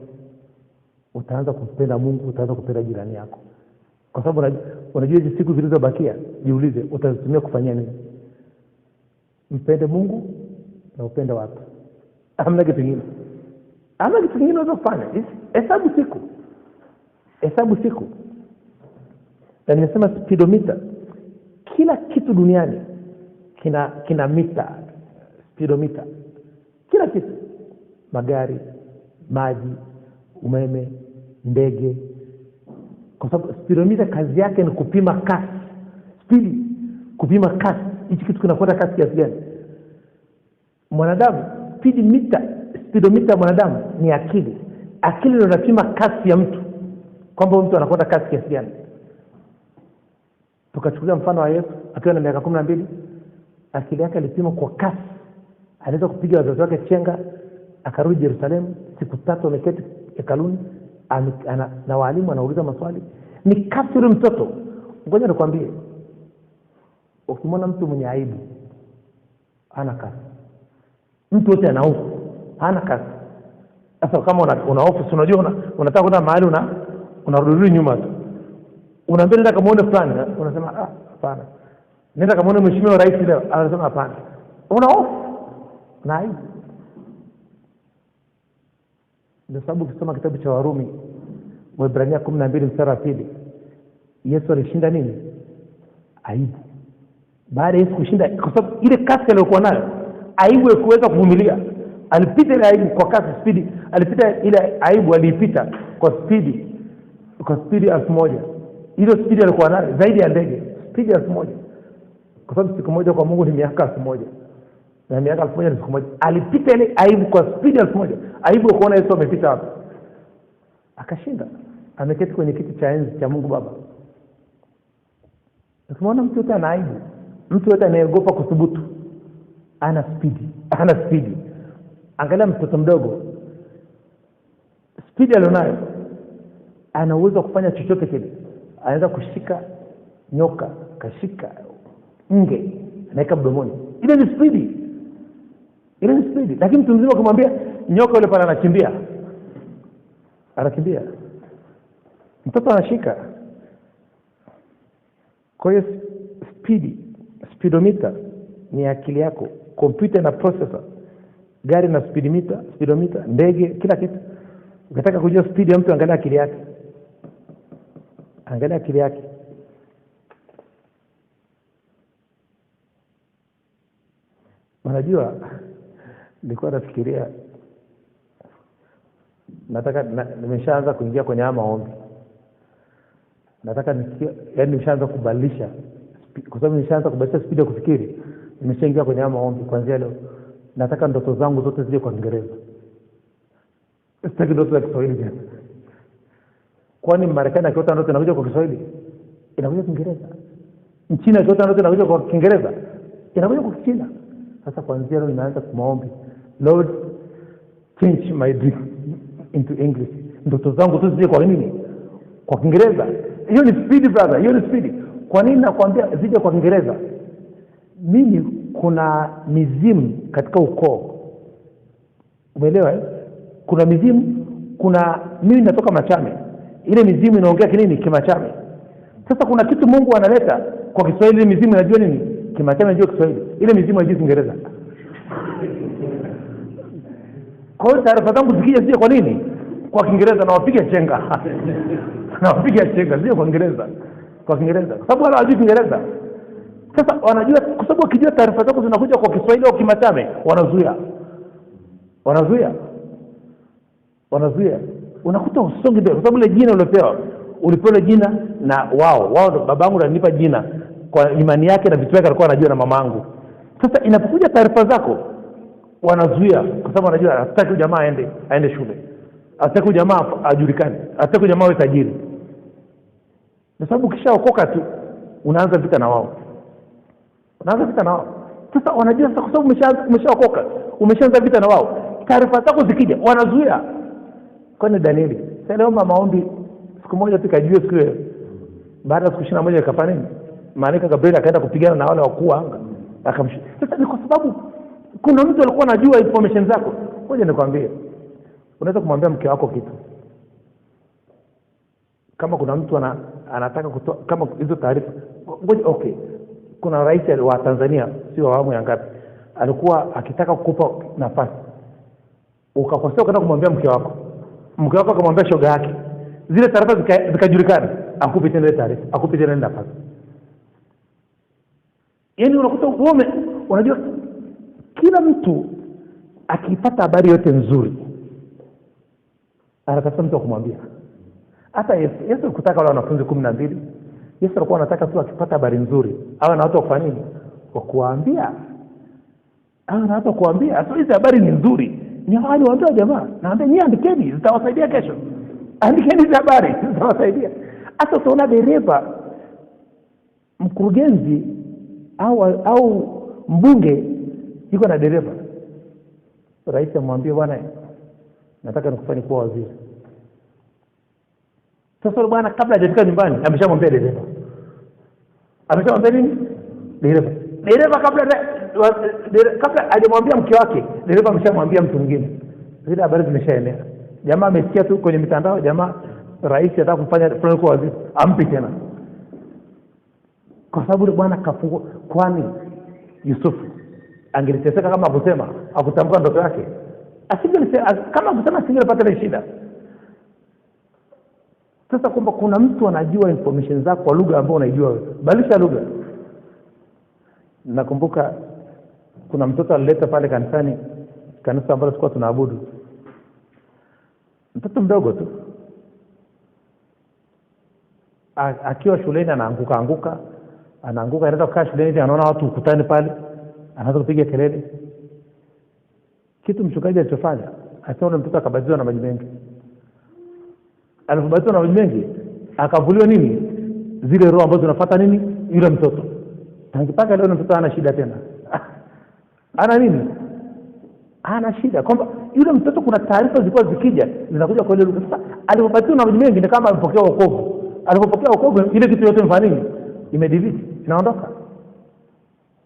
utaanza kumpenda Mungu, utaanza kupenda jirani yako. Kwa sababu unajua hizo siku zilizobakia, jiulize utazitumia kufanyia nini? Mpende Mungu na upende watu. Hamna kitu kingine. Hamna kitu kingine unaweza kufanya. Hesabu siku. Hesabu siku. Na nimesema speedometer. Kila kitu duniani kina mita, speedometer. Kila kitu, magari, maji, umeme, ndege. Kwa sababu speedometer kazi yake ni kupima kasi. Speed, kupima kasi. Hichi kitu kinafuata kasi kiasi gani? Mwanadamu, speedometer mwanadamu ni akili. Akili ndio inapima kasi ya mtu. Kwamba mtu anafuata kasi kiasi gani. Tukachukulia mfano wa Yesu akiwa na miaka 12, akili yake ilipima kwa kasi. Aliweza kupiga wazazi wake chenga, akarudi Yerusalemu, siku 3 ameketi hekaluni, na walimu anauliza maswali. Ni kasi yule mtoto. Ngoja nikwambie, ukimwona mtu mwenye aibu hana kasi. Mtu wote ana hofu, hana kasi. Sasa kama una hofu, unajua unataka kwenda mahali unarudi nyuma tu. Unaambia nenda kamaone fulani, unasema hapana. Nenda kamaone mheshimiwa rais leo, anasema hapana. Una hofu na aibu. Ndio sababu ukisoma kitabu cha Warumi, Waebrania 12 mstari wa 2, Yesu alishinda nini? Aibu. Baada ya Yesu kushinda, kwa sababu ile kasi aliyokuwa nayo, aibu ya kuweza kuvumilia, alipita ile aibu kwa kasi, speed. Alipita ile aibu, alipita kwa speed 1000. Ile speed alikuwa nayo zaidi ya ndege, speed 1000. Kwa sababu siku moja kwa Mungu ni miaka 1000. Na miaka 1000 ni siku moja. Alipita ile aibu kwa speed 1000. Aibu ya kuona Yesu amepita hapo. Akashinda. Ameketi kwenye kiti cha enzi cha Mungu Baba. Tunaona mtu yote ana aibu. Mtu yote anayeogopa kuthubutu. Ana speed. Angalia mtoto mdogo. Speed alionayo. Ana uwezo wa kufanya chochote kile. Anaweza kushika nyoka, kashika nge, anaweka mdomoni. Ile ni speed. Lakini mtu mzima kumwambia nyoka yule pale anakimbia. Mtoto anashika. Kwa hiyo speedometer ni akili yako, kompyuta na processor, gari na speedometer, ndege, kila kitu. Ukitaka kujua speed ya mtu, angalia akili yake. Unajua, nilikuwa nafikiria, nimeshaanza kuingia kwenye maombi. Nataka nimeshaanza kubadilisha, kwa sababu nimeshaanza kubadilisha speed ya kufikiri. Nimeshaingia kwenye maombi kuanzia leo. Nataka ndoto zangu zote zije kwa Kiingereza. Sitaki ndoto za Kiswahili tena. Kwani Marekani akiota ndoto inakuja kwa Kiswahili? Inakuja kwa Kiingereza. China akiota ndoto inakuja kwa Kiingereza? Inakuja kwa Kichina. Sasa kuanzia leo ninaanza kuomba, Lord, change my dream into English. Ndoto zangu zote zije kwa nini? Kwa Kiingereza. Hiyo ni speed brother, hiyo ni speed. Kwa nini nakwambia zije kwa Kiingereza? Mimi kuna mizimu katika ukoo. Umeelewa? Kuna mizimu, mimi natoka Machame. Ile mizimu inaongea kinini? Kimachame. Sasa kuna kitu Mungu analeta kwa Kiswahili, ile mizimu inajua nini? Kimachame inajua Kiswahili. Ile mizimu inajua Kiingereza. Kwa hiyo taarifa zangu zikija zije kwa nini? Kwa Kiingereza, na wapiga chenga. Sio kwa Kiingereza. Kwa sababu wala hawajui Kiingereza. Sasa wanajua, kwa sababu wakijua taarifa zako zinakuja kwa Kiswahili au Kimachame, wanazuia. Unakuta usongi mbele, kwa sababu ile jina ulipewa jina na wao babangu alinipa jina kwa imani yake na vitu vyake alikuwa anajua na mamangu. Sasa inapokuja taarifa zako wanazuia, kwa sababu wanajua hataki jamaa aende shule. Hataki jamaa ajulikane. Hataki jamaa awe tajiri. Kwa sababu ukishaokoka tu unaanza vita na wao. Sasa wanajua, sasa kwa sababu umeshaokoka, umeshaanza vita na wao. Taarifa zako zikija wanazuia. Kwani Danieli, sasa leo maombi siku moja tu kajua, siku baada ya siku 21 ikafanya nini? Malaika Gabriel akaenda kupigana na wale wakuu wa anga, akamshinda. Sasa ni kwa sababu kuna mtu alikuwa anajua information zako. Ngoja nikwambie, unaweza kumwambia mke wako kitu, kama kuna mtu anataka kutoa kama hizo taarifa. Ngoja, okay, kuna rais wa Tanzania, sio awamu ya ngapi, alikuwa akitaka kukupa nafasi, ukakosea ukaenda kumwambia mke wako akamwambia shoga yake, zile taarifa zikajulikana, akupe tena ile taarifa, akupe tena nafasi. Yaani unakuta unajua kila mtu akipata habari yote nzuri anatafuta mtu kumwambia. Hata Yesu kutaka wale wanafunzi 12, Yesu alikuwa anataka tu akipata habari nzuri awe na watu wa kufanya nini? Wa kuambia. Sasa hizo habari ni nzuri, ni hali waambia jamaa, naambia nyinyi andikeni, zitawasaidia kesho. Andikeni hizo habari, zitawasaidia. Hata utaona dereva, mkurugenzi au mbunge yuko na dereva. Rais amwambie, bwana, nataka nikufanye kuwa waziri. Sasa bwana, kabla hajafika nyumbani ameshamwambia dereva. Ameshamwambia nini? Dereva kabla hajamwambia mke wake, dereva ameshamwambia mtu mwingine. Zile habari zimeshaenea. Jamaa amesikia tu kwenye mitandao, jamaa rais anataka kumfanya fulani kuwa waziri, ampi tena. Kwa sababu bwana kafungua. Kwani Yusufu angeliteseka kama akutamka ndoto yake? Kama kusema singepata ile shida. Sasa kwamba kuna mtu anajua information zako kwa lugha ambayo unaijua wewe, badilisha lugha. Nakumbuka kuna mtoto alileta pale kanisani, kanisa ambalo tulikuwa tunaabudu, mtoto mdogo tu, akiwa shuleni anaanguka anaenda kukaa shuleni, anaona watu ukutani pale, anaanza kupiga kelele. Kitu mchungaji alichofanya, asema mtoto akabatizwa na maji mengi. Alipobatizwa na maji mengi, akavuliwa nini? Zile roho ambazo zinafuata nini? Yule mtoto. Tangipaka leo mtoto ana shida tena. Ana nini? Ana shida. Kwamba yule mtoto kuna taarifa zilikuwa zikija, zinakuja kwa ile lugha. Sasa alipobatizwa na maji mengi ni kama alipokea wokovu. Alipopokea wokovu, ile kitu yote mfano nini? Imedelete, inaondoka.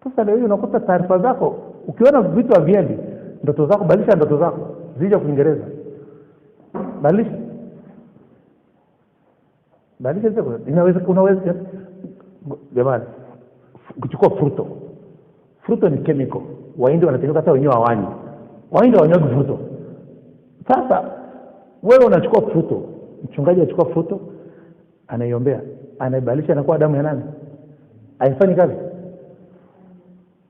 Sasa leo unakuta taarifa zako, ukiona vitu haviendi, ndoto zako, badilisha ndoto zako zije kwa Kiingereza. Badilisha zako. Unaweza jamani, kuchukua fruto ni chemical. Waindi wanatengeneza hata wenyewe hawanyi. Waindi hawanyagi fruto. Sasa wewe unachukua fruto, mchungaji anachukua fruto, anaiombea, anaibadilisha inakuwa damu ya nani? Haifanyi kazi?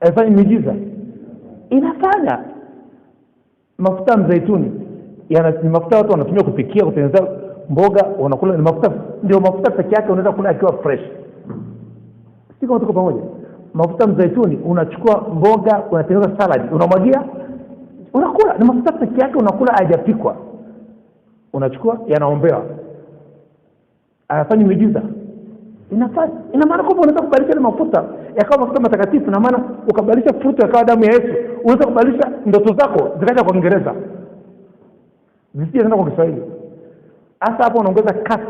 Haifanyi miujiza? Inafanya. Mafuta mzeituni ni mafuta watu wanatumia kupikia, kutengeneza mboga, wanakula ni mafuta, ndio mafuta pekee yake unaweza kula akiwa fresh. Siko tuko pamoja. Mafuta mzeituni unachukua mboga, unatengeneza salad, unamwagia, unakula. Ni mafuta pekee yake unakula, hajapikwa. Unachukua, yanaombewa. Hayafanyi miujiza? Inafanya. Ina maana kwamba unaweza kubadilisha ile mafuta yakawa mafuta matakatifu, na maana ukabadilisha fruto yakawa damu ya Yesu. Unaweza kubadilisha ndoto zako zikaja kwa Kiingereza, zisije zinaenda kwa Kiswahili. Hasa hapo unaongeza kasi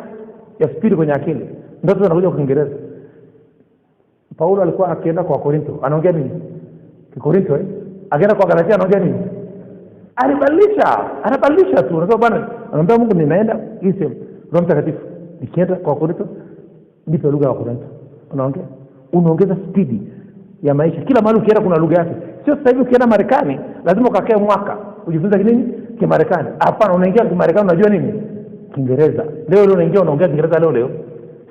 ya spidi kwenye akili, ndoto zinakuja kwa Kiingereza. Paulo alikuwa akienda kwa Korinto, anaongea nini? Korinto akienda kwa Galatia anaongea nini? Anabadilisha tu. Unasema bwana, anamwambia Mungu ninaenda hivi, Roho Mtakatifu nikienda kwa Korinto nipe lugha ya Korinto. Unaongeza spidi ya maisha. Kila mahali ukienda kuna lugha yake. Sio sasa hivi ukienda Marekani lazima ukakae mwaka ujifunze nini? Kimarekani. Hapana, unaingia Kimarekani unajua nini? Kiingereza. Leo unaingia unaongea Kiingereza leo.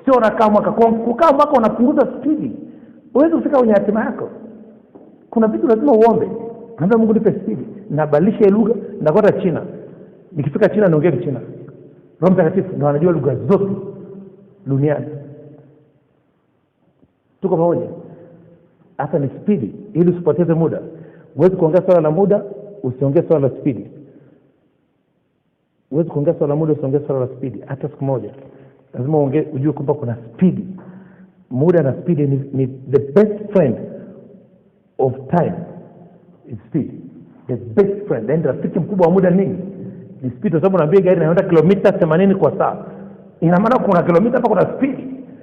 Sio unakaa mwaka. Kukaa mwaka unapunguza spidi. Uweze kufika kwenye hatima yako. Kuna vitu lazima uombe. Naomba Mungu nipe spidi. Nabadilisha lugha, nakwenda China. Nikifika China naongea Kichina. Roho Mtakatifu ndio anajua lugha zote duniani. Tuko pamoja? Hata ni spidi ili usipoteze muda. Uweze kuongea swala la muda, usiongee swala la spidi. Uweze kuongea swala la muda, usiongee swala la spidi hata siku moja. Lazima ujue kwamba kuna spidi. Muda na spidi ni the best friend of time. Is speed. The best friend. And rafiki mkubwa wa muda nini? Ni speed. Kwa sababu unaambia gari inaenda kilomita 80 kwa saa. Ina maana kuna kilomita hapa kuna speed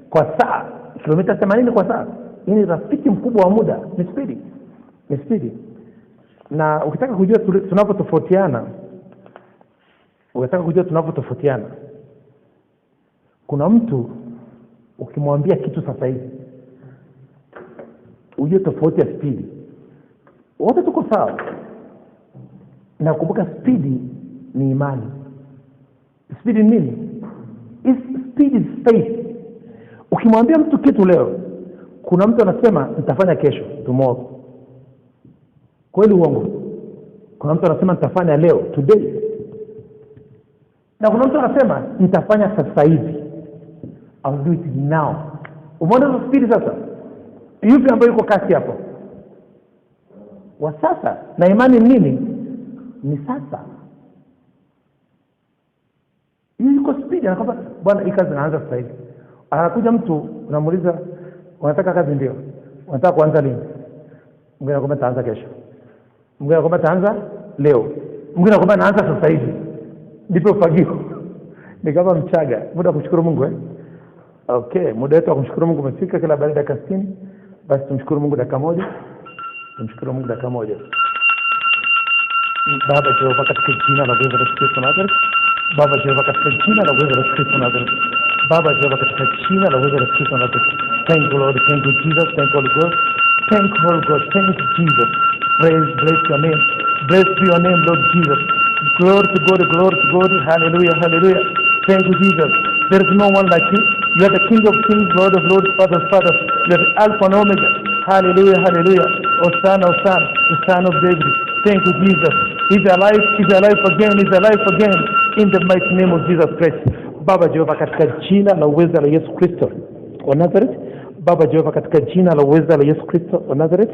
kwa saa. Kilomita 80 kwa saa. Hii ni rafiki mkubwa wa muda, ni speed. Ni speed. Na ukitaka kujua tunapotofautiana, kuna mtu ukimwambia kitu sasa hivi ujue tofauti ya speed. Wote tuko sawa. Na kumbuka speed ni imani. Speed ni nini? Speed is faith. Ukimwambia mtu kitu leo, kuna mtu anasema nitafanya kesho, tomorrow. Kweli uongo? Kuna mtu anasema nitafanya leo, today. Na kuna mtu anasema nitafanya sasa hivi, I'll do it now. Umeona speed sasa? Yupi ambaye yuko kasi hapo? Wa sasa. Na imani nini? Ni sasa. Yuko speed, anakwambia bwana hii kazi inaanza sasa hivi. Anakuja mtu unamuuliza unataka kazi ndio? Unataka kuanza lini? Mwingine anakwambia taanza kesho. Mwingine anakwambia taanza leo. Mwingine anakwambia naanza sasa hivi. Ndipo fagio. Ni kama Mchaga. Muda kushukuru Mungu Okay, muda wetu wa kumshukuru Mungu umefika. Kila baada ya dakika 60 basi tumshukuru Mungu dakika moja. Tumshukuru Mungu dakika moja. Baba Jehova katika jina la Yesu Kristo Nazareth. Baba Jehova katika jina la Yesu Kristo Nazareth. Baba Jehova katika jina la Yesu Kristo Nazareth. Thank you Lord, thank you Jesus, thank you Holy Ghost. Thank you Holy Ghost, thank you Jesus. Bless your name. Bless be your name Lord Jesus. Glory to God, hallelujah, hallelujah. Thank you Jesus. There is no one like you. You are the King of kings, Lord of lords, Father of fathers. You are the Alpha and Omega. Hallelujah, hallelujah. Hosanna, Hosanna, the Son of David. Thank you, Jesus. He's alive again, he's alive again. In the mighty name of Jesus Christ. Baba Jehova, katika jina la uweza la Yesu Kristo wa Nazareth. Baba Jehova, katika jina la uweza la Yesu Kristo wa Nazareth.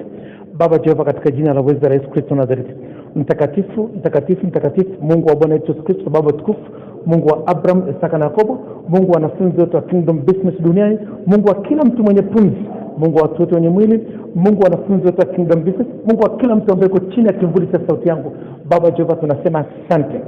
Baba Jehova, katika jina la uweza la Yesu Kristo wa Nazareth. Mtakatifu, mtakatifu, mtakatifu, Mungu wa Bwana Yesu Kristo, Baba tukufu, Mungu wa Abraham, Isaka na Yakobo, Mungu wa wanafunzi wote wa Kingdom Business duniani, Mungu wa kila mtu mwenye pumzi, Mungu wa watu wote wenye mwili, Mungu wa wanafunzi wote wa Kingdom Business, Mungu wa kila mtu ambaye yuko chini ya kivuli cha sauti yangu. Baba Jehova, tunasema asante.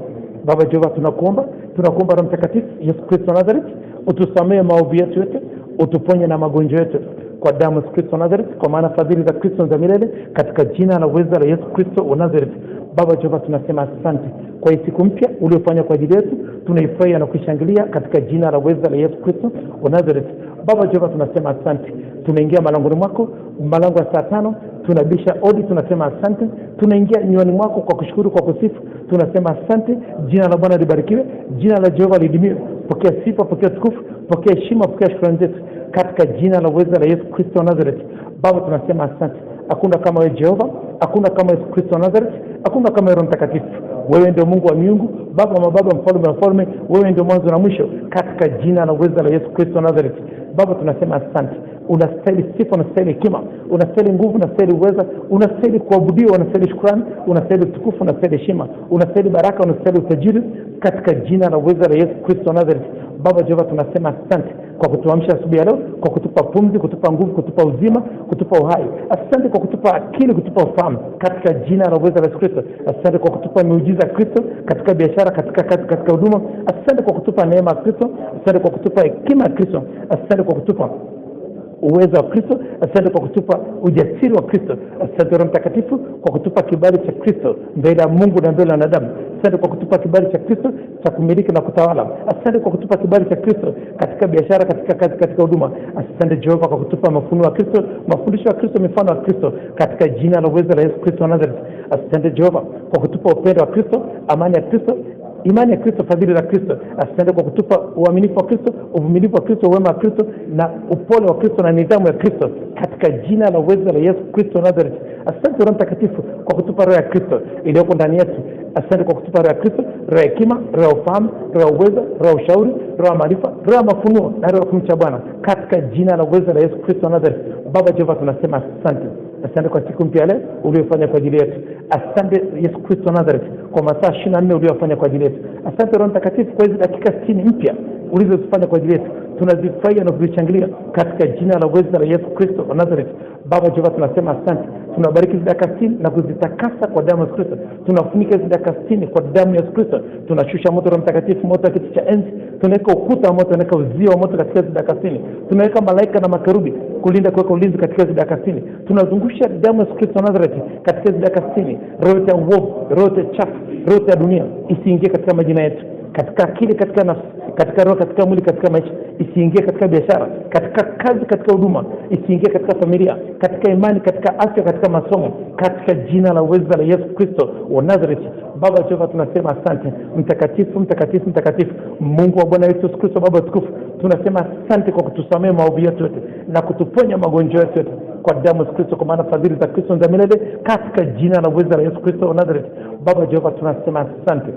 Baba Jehova, tunakuomba Roho Mtakatifu Yesu Kristo wa Nazareth, utusamee maovu yetu yote, utuponye na magonjwa yetu kwa damu ya Kristo wa Nazareth, kwa maana fadhili za Kristo za milele, katika jina la uweza la Yesu Kristo wa Nazareth. Baba Jehova, tunasema asante kwa hii siku mpya uliofanya kwa ajili yetu, tunaifurahia na kushangilia katika jina la uweza la Yesu Kristo wa Nazareth. Baba Jehova, tunasema asante. Tunaingia malangoni mwako, malango ya saa 5, tunabisha odi, tunasema asante. Tunaingia nywani mwako kwa kushukuru, kwa kusifu, tunasema asante. Jina la Bwana libarikiwe, jina la Jehova lidimiwe. Pokea sifa, pokea tukufu, pokea heshima, pokea shukrani zetu katika jina la uweza la Yesu Kristo wa Nazareth. Baba, tunasema asante. Hakuna kama wewe Jehova, hakuna kama Yesu Kristo wa Nazareth, hakuna kama Roho Mtakatifu. Wewe ndio Mungu wa miungu, Baba wa mababa, mfalme wa falme, wewe ndio mwanzo na mwisho, katika jina la uweza la Yesu Kristo wa Nazareth. Baba, tunasema asante. Unastahili sifa, unastahili hekima, unastahili nguvu, unastahili uweza, unastahili kuabudiwa, unastahili shukrani, unastahili utukufu, unastahili heshima, unastahili baraka, unastahili utajiri, katika jina la uweza la Yesu Kristo wa Nazareth. Baba Jehova, tunasema asante kwa kutuamsha asubuhi ya leo, kwa kutupa pumzi, kutupa nguvu, kutupa uzima, kutupa uhai. Asante kwa kutupa akili, kutupa ufahamu, katika jina la uweza la Yesu Kristo. Asante kwa kutupa miujiza Kristo katika biashara, katika kazi, katika huduma. Asante kwa kutupa neema ya Kristo. Asante kwa kutupa hekima ya Kristo. Asante kwa kutupa uwezo wa Kristo. Asante kwa kutupa ujasiri wa Kristo. Asante Roho Mtakatifu kwa kutupa kibali cha Kristo mbele ya Mungu na mbele ya wanadamu. Asante kwa kutupa kibali cha Kristo cha kumiliki na kutawala. Asante kwa kutupa kibali cha Kristo katika biashara, katika kazi, katika huduma. Asante Jehova kwa kutupa mafunuo ya Kristo, mafundisho ya Kristo, mifano ya Kristo, katika jina la uweza la Yesu Kristo wa Nazareth. Asante Jehova kwa kutupa upendo wa Kristo, amani ya Kristo, imani ya Kristo, fadhili za Kristo. Asante kwa kutupa uaminifu wa Kristo, uvumilivu wa Kristo, wema wa Kristo na upole wa Kristo na nidhamu ya Kristo, katika jina la uweza la Yesu Kristo wa Nazareth. Asante Roho Mtakatifu kwa kutupa roho ya Kristo iliyoko ndani yetu. Asante kwa kutupa roho ya Kristo, roho ya hekima, roho ya ufahamu, roho ya uweza, roho ya ushauri, roho ya maarifa, roho ya mafunuo na roho ya kumcha Bwana, katika jina la uweza la Yesu Kristo wa Nazareth. Baba Jehova, tunasema asante. Asante kwa siku mpya leo uliyofanya kwa ajili yetu. Asante Yesu Kristo wa Nazareth kwa masaa 24 uliyofanya kwa ajili yetu. Asante Roho Mtakatifu kwa hizo dakika 60 mpya ulizozifanya kwa ajili yetu. Tunazifurahia na kuzishangilia katika jina la uweza la Yesu Kristo wa Nazareth. Baba Jehova, tunasema asante. Tunabariki hizo dakika 60 na kuzitakasa kwa damu ya Yesu Kristo. Tunafunika hizo dakika 60 kwa damu ya Yesu Kristo. Tunashusha moto wa Mtakatifu, moto wa kiti cha enzi. Tunaweka ukuta wa moto, tunaweka uzio wa moto katika hizo dakika 60. Tunaweka malaika na makerubi kulinda, kuweka ulinzi katika hizo dakika 60. Tunazungusha damu ya Yesu Kristo wa Nazareth katika hizo dakika 60. Roho ya uovu, roho ya chafu, roho ya dunia isiingie katika majina yetu, katika akili, katika nafsi, katika roho, katika mwili, katika maisha. Isiingie katika biashara, katika kazi, katika huduma. Isiingie katika familia, katika imani, katika afya, katika masomo, katika jina la uweza la Yesu Kristo wa Nazareth. Baba Jehova, tunasema asante. Mtakatifu, mtakatifu, mtakatifu, Mungu wa Bwana Yesu Kristo, Baba tukufu, tunasema asante kwa kutusamea maovu yetu yote na kutuponya magonjwa yetu yote kwa damu ya Kristo, kwa maana fadhili za Kristo za milele, katika jina la uweza la Yesu Kristo wa Nazareth. Baba Jehova, tunasema asante.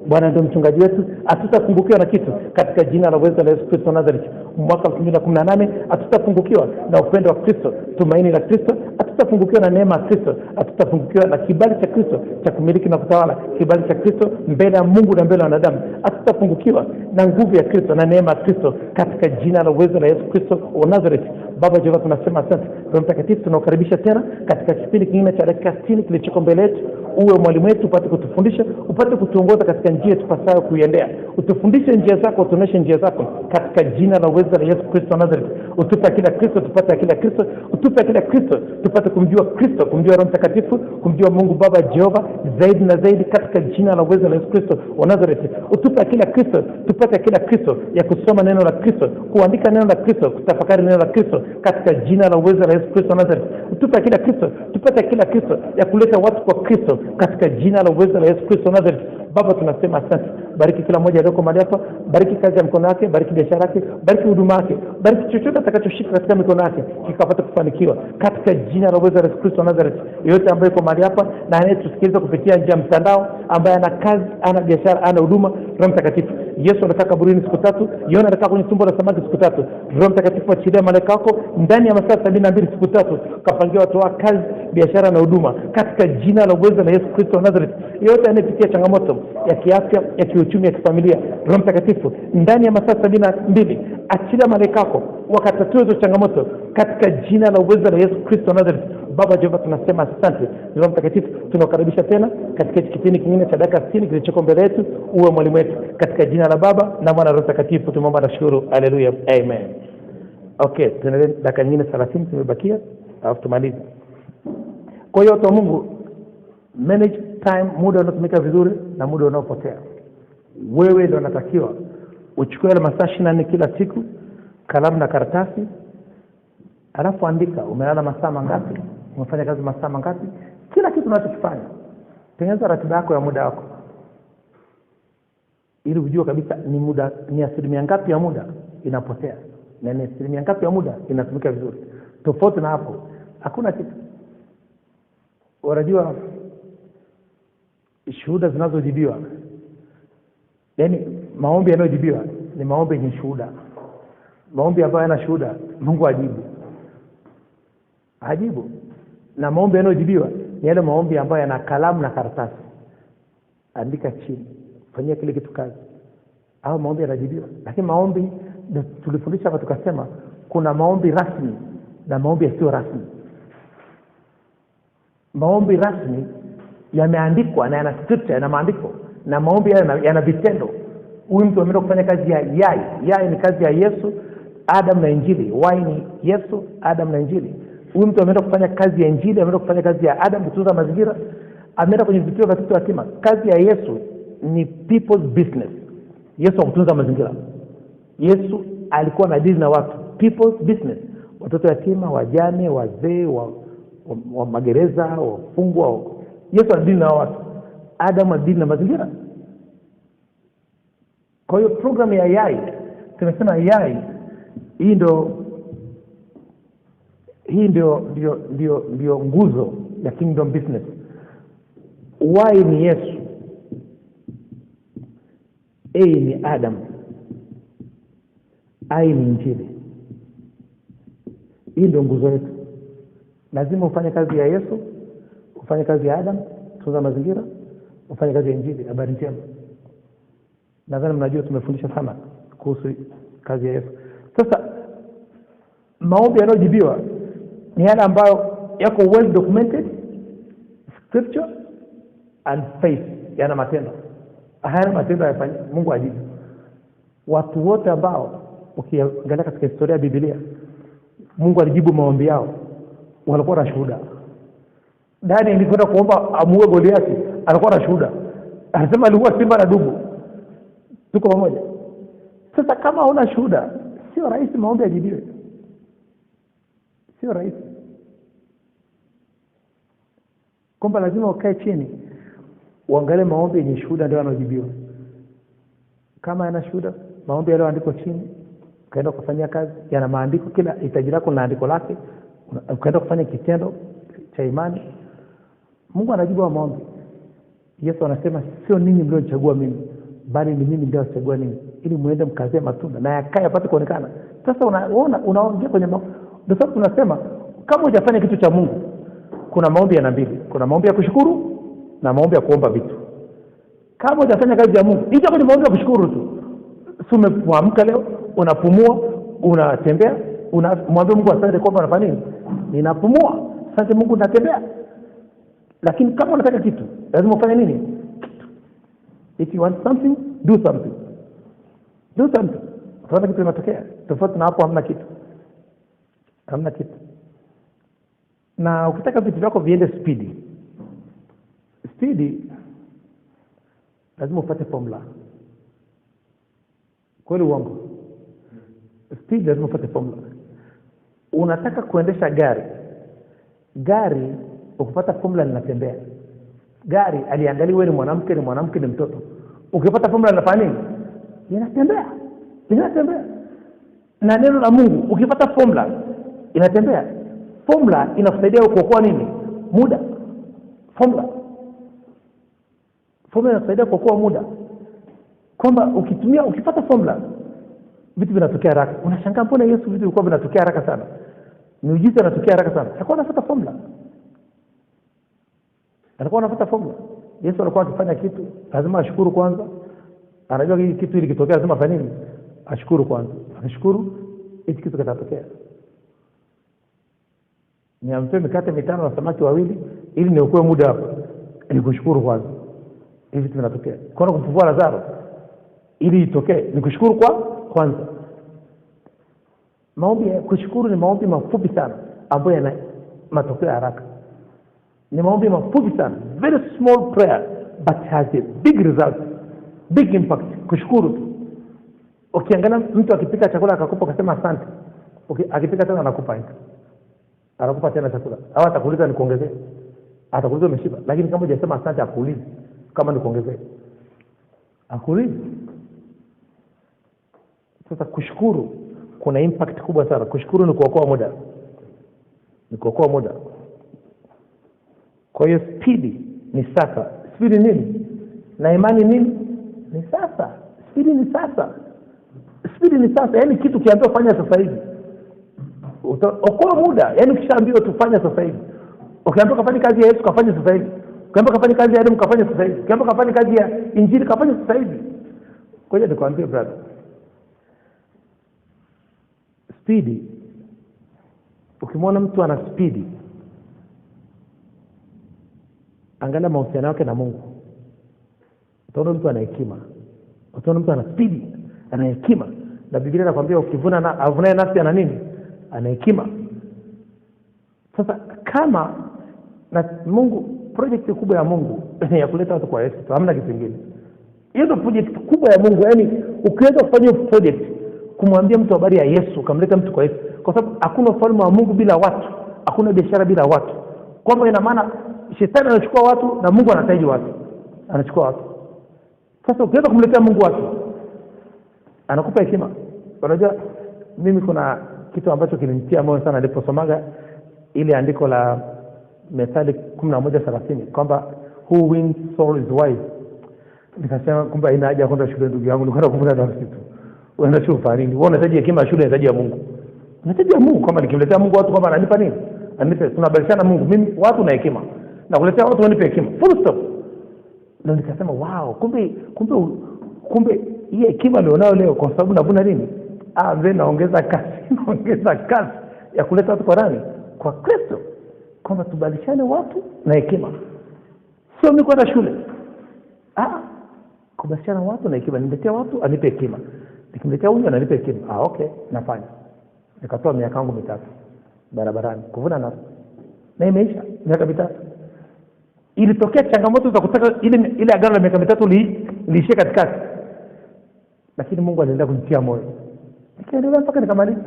Bwana ndio mchungaji wetu, hatutapungukiwa na kitu, katika jina la uweza la Yesu Kristo wa Nazareth. Mwaka 2018 hatutapungukiwa na upendo wa Kristo, tumaini la Kristo, hatutapungukiwa na neema ya Kristo, hatutapungukiwa na kibali cha Kristo cha kumiliki na kutawala, kibali cha Kristo mbele ya Mungu na mbele ya wanadamu. Hatutapungukiwa na nguvu ya Kristo na neema ya Kristo, katika jina la uweza la Yesu Kristo wa Nazareth. Baba Jehova, tunasema asante. Roho Mtakatifu, tunakukaribisha tena katika kipindi kingine cha dakika 60 kilichoko mbele yetu. Uwe mwalimu wetu, upate kutufundisha, upate kutuongoza katika njia tupasayo kuiendea. Utufundishe njia zako, utuoneshe njia zako, katika jina la uweza la Yesu Kristo wa Nazareth. Utupe akili ya Kristo, tupate akili ya Kristo. Utupe akili ya Kristo, tupate kumjua Kristo, kumjua Roho Mtakatifu, kumjua Mungu Baba Jehova zaidi na zaidi, katika jina la uweza la Yesu Kristo wa Nazareth. Utupe akili ya Kristo, tupate akili ya Kristo ya kusoma neno la Kristo, kuandika neno la Kristo, kutafakari neno la Kristo, katika jina la uweza la Yesu Kristo wa Nazareth. Utupe akili ya Kristo, tupate akili ya Kristo ya kuleta watu kwa Kristo, katika jina la uwezo la Yesu Kristo Nazareth. Baba, tunasema asante. Bariki kila mmoja aliyoko mahali hapa, bariki kazi ya mikono yake, bariki biashara yake, bariki huduma yake, bariki chochote atakachoshika katika mikono yake kikapata kufanikiwa katika jina la uwezo la Yesu Kristo Nazareth. Yote ambaye yuko mahali hapa na anayetusikiliza kupitia njia mtandao, ambaye ana kazi, ana biashara, ana huduma, Roho Mtakatifu, Yesu anakaa kaburini siku 3, Yona anakaa kwenye tumbo la samaki siku 3. Roho Mtakatifu achilia malaika wako ndani ya masaa 72 siku 3, kapangia watu wa kazi, biashara na huduma katika jina la uwezo la Yesu Kristo Nazareth. Yote anayepitia changamoto ya kiafya, ya kiuchumi, ya kifamilia, Roho Mtakatifu ndani ya masaa 72 achilia malaika wako wakatatue hizo changamoto katika jina la uwezo la Yesu Kristo Nazareth. Baba Jehova, tunasema asante. Roho Mtakatifu, tunakaribisha tena katika kipindi kingine cha dakika 60 kilichoko mbele yetu. Uwe mwalimu wetu katika jina la Baba na Mwana na Roho Mtakatifu tumeomba na shukuru. Haleluya. Amen. Okay, tunaendelea dakika nyingine 30 zimebakia alafu tumalize. Kwa hiyo watu wa Mungu, manage time, muda unaotumika vizuri na muda unaopotea. Wewe ndio unatakiwa uchukue ile masaa 24 kila siku, kalamu na karatasi, alafu andika umelala masaa mangapi, umefanya kazi masaa mangapi, kila kitu unachokifanya. Tengeneza ratiba yako ya muda wako, ili ujue kabisa ni muda, ni asilimia ngapi ya muda inapotea na ni asilimia ngapi ya muda inatumika vizuri. Tofauti na hapo hakuna kitu. Unajua shuhuda zinazojibiwa, yani maombi yanayojibiwa ni maombi yenye shuhuda. Maombi ambayo yana shuhuda Mungu ajibu. Na maombi yanayojibiwa ni yale maombi ambayo yana kalamu na karatasi. Andika chini, fanyia kile kitu kazi, au maombi yanajibiwa. Lakini maombi tulifundisha hapa tukasema kuna maombi rasmi na maombi yasiyo rasmi. Maombi rasmi yameandikwa na yana scripture, yana maandiko, na maombi yana vitendo. Huyu mtu ameenda kufanya kazi ya yai. Yai ni kazi ya Yesu, Adam na Injili. Wai ni Yesu, Adam na Injili. Huyu mtu ameenda kufanya kazi ya Injili, ameenda kufanya kazi ya Adam kutunza mazingira, ameenda kwenye vituo vya watoto yatima. Kazi ya Yesu ni people's business. Yesu kutunza mazingira. Yesu alikuwa na deal na watu, people's business. Watoto yatima, wajane, wazee, wa magereza, wafungwa. Yesu anadili na watu. Adam anadili na mazingira. Kwa hiyo program ya yai, tumesema yai hii ndio nguzo ya kingdom business. Y ni Yesu, A ni Adam, I ni Injili. Hii ndio nguzo yetu. Lazima ufanye kazi ya Yesu, ufanye kazi ya Adam, tunza mazingira, ufanye kazi ya Injili, habari njema. Nadhani mnajua tumefundisha sana kuhusu kazi ya Yesu. Sasa maombi yanayojibiwa ni yale ambayo yako well documented, scripture and faith, yana matendo. Haya matendo yafanya Mungu ajibu. Watu wote ambao ukiangalia katika historia ya Biblia Mungu alijibu maombi yao walikuwa na shuhuda. Danieli alikwenda kuomba amuue Goliathi, alikuwa na shuhuda. Anasema alikuwa simba na dubu. Tuko pamoja? Sasa kama huna shuhuda, sio rahisi maombi yajibiwe. Sio rahisi. Kwamba lazima ukae chini uangalie maombi yenye shuhuda ndio yanayojibiwa. Kama yana shuhuda, maombi yaliyoandikwa chini, ukaenda kufanyia kazi, yana maandiko, kila hitaji lako na andiko lake, ukaenda kufanya kitendo cha imani, Mungu anajibu maombi. Yesu anasema sio ninyi mlionichagua mimi, bali ni mimi ndio nachagua ninyi ili muende mkazie matunda na yakae yapate kuonekana. Sasa unaongea kwenye ndio sababu tunasema kama hujafanya kitu cha Mungu, kuna maombi ya mbili. Kuna maombi ya kushukuru na maombi ya kuomba vitu. Kama hujafanya kazi ya Mungu, hicho kwenye maombi ya kushukuru tu. Umeamka leo, unapumua, unatembea, unamwambia Mungu asante kwamba unafanya nini? Ninapumua. Asante Mungu natembea. Lakini kama unataka kitu, lazima ufanye nini? If you want something, do something. Do something. Sasa kitu kinatokea. Tofauti na hapo hamna kitu. Hamna kitu. Na ukitaka vitu vyako viende speed, lazima upate formula. Kweli uongo? Speed lazima upate formula. Unataka kuendesha gari ukipata formula linatembea. Gari aliangalia wewe ni mwanamke ni mtoto. Ukipata formula inafanya nini? Inatembea. Na neno la Mungu ukipata formula inatembea. Formula inakusaidia kuokoa nini? Muda. Formula inasaidia kuokoa muda. Kwamba ukipata formula vitu vinatokea haraka. Unashangaa mbona Yesu vitu vilikuwa vinatokea haraka sana? Miujiza inatokea haraka sana. Alikuwa anafuata formula. Yesu alikuwa akifanya kitu, lazima ashukuru kwanza. Anajua hiki kitu ili kitokea lazima afanye nini? Ashukuru kwanza. Akishukuru hiki kitu kitatokea. Niampe mikate 5 na samaki 2 ili niokoe muda hapa. Ni kushukuru kwanza. Hivi vitu vinatokea. Kwa nini kufufua Lazaro? Ili itokee ni kushukuru kwanza. Maombi ya kushukuru ni maombi mafupi sana ambayo yana matokeo haraka. Ni maombi mafupi sana, very small prayer but has a big result, big impact. Kushukuru tu. Ukiangalia mtu akipika chakula akakupa akasema asante, akipika tena anakupa tena chakula, au atakuuliza nikuongezee, atakuuliza umeshiba. Lakini kama hujasema asante akuulize kama nikuongezee, akuulize. Sasa kushukuru kuna impact kubwa sana. Kushukuru ni kuokoa muda. Kwa hiyo speed ni sasa. Speed nini? Na imani nini? Ni sasa. Speed ni sasa. Yaani kitu kiambiwa fanya sasa hivi, okoa muda. Yaani ukishaambiwa tufanye sasa hivi. Ukiambiwa kafanya kazi ya Yesu kafanya sasa hivi. Ukiambiwa kafanya kazi ya Adamu kafanya sasa hivi. Ukiambiwa kafanya kazi ya Injili kafanya sasa hivi. Kwa hiyo nikwambie brother, speed, ukimwona mtu ana speed, angalia mahusiano yake na Mungu. Utaona mtu ana hekima. Utaona mtu ana speed, ana hekima. Na Biblia inakwambia ukivuna avunaye nafsi ana nini? Ana hekima. Sasa kama na Mungu, project kubwa ya Mungu ni ya kuleta watu kwa Yesu. Hamna kitu kingine. Hiyo ndio project kubwa ya Mungu. Yaani ukiweza kufanya project kumwambia mtu habari ya Yesu, kamleta mtu kwa Yesu. Kwa sababu hakuna ufalme wa Mungu bila watu. Hakuna biashara bila watu. Kwamba ina maana shetani anachukua watu na Mungu anahitaji watu. Anachukua watu. Sasa ukiweza kumletea Mungu watu, anakupa hekima. Unajua mimi kuna kitu ambacho kilinitia moyo sana niliposomaga ile andiko la Methali 11:30 kwamba who wins soul is wise. Nikasema kumbe ina haja kwenda shule ndugu yangu, nikwenda kuvuna nafsi tu. Unaenda shule fanya nini? Wewe unahitaji hekima ya shule, unahitaji ya Mungu. Unahitaji ya Mungu. Kama nikimletea Mungu watu kwamba ananipa nini? Ananipa, tunabadilishana Mungu. Mimi watu na hekima. Na kuletea watu wanipe hekima. Full stop. Ndio nikasema wow, kumbe hii hekima nilionayo leo kwa sababu navuna nini? Mimi naongeza kasi ya kuleta watu kwa nani? Kwa Kristo. Kwamba tubadilishane watu na hekima. Sio mimi kwenda shule. Kubadilishana watu na hekima. Nimetea watu anipe hekima. Nikimletea huyu ananipa hekima. Okay, nafanya. Nikatoa miaka yangu 3 barabarani kuvuna nafsi. Na imeisha miaka 3. Ilitokea changamoto za kutaka ile agano la miaka 3 liishie katikati. Lakini Mungu aliendelea kunitia moyo. Nikaendelea mpaka nikamaliza.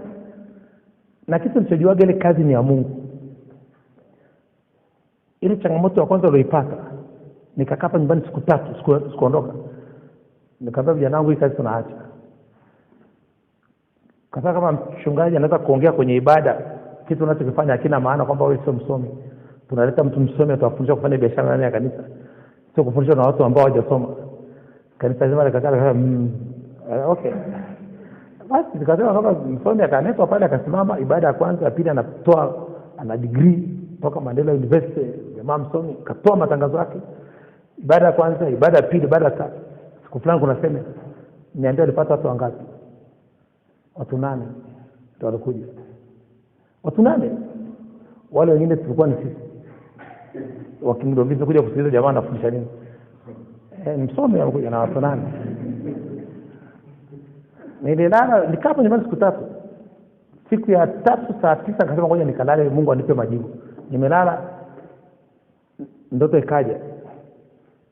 Na kitu nilichojuaga ile kazi ni ya Mungu. Ile changamoto ya kwanza niliyoipata, nikakaa hapa nyumbani siku 3, sikuondoka. Nikamwambia vijana wangu hii kazi tunaacha. Kwa sababu kama mchungaji anaweza kuongea kwenye ibada, kitu unachokifanya hakina maana kwamba wewe sio msomi. Tunaleta mtu msomi atawafundisha kufanya biashara ndani ya kanisa. Sio kufundisha na watu ambao hawajasoma. Kanisa zima likakaa okay. Basi nikasema kama msomi akaletwa pale akasimama ibada ya kwanza, ya pili ana degree kutoka Mandela University, jamaa msomi, katoa matangazo yake. Ibada ya kwanza, ibada ya pili, ibada ya tatu. Siku fulani kuna sema niambia alipata watu wangapi? Watu 8 ndio walikuja. Watu 8. Wale wengine tulikuwa ni sisi. Wakimdoviza kuja kusikiliza jamaa anafundisha nini. Msomi alikuja na watu 8. Nililala nikapo nyumbani siku 3. Siku ya 3 saa 9 nikasema ngoja nikalale Mungu anipe majibu. Nimelala ndoto ikaja.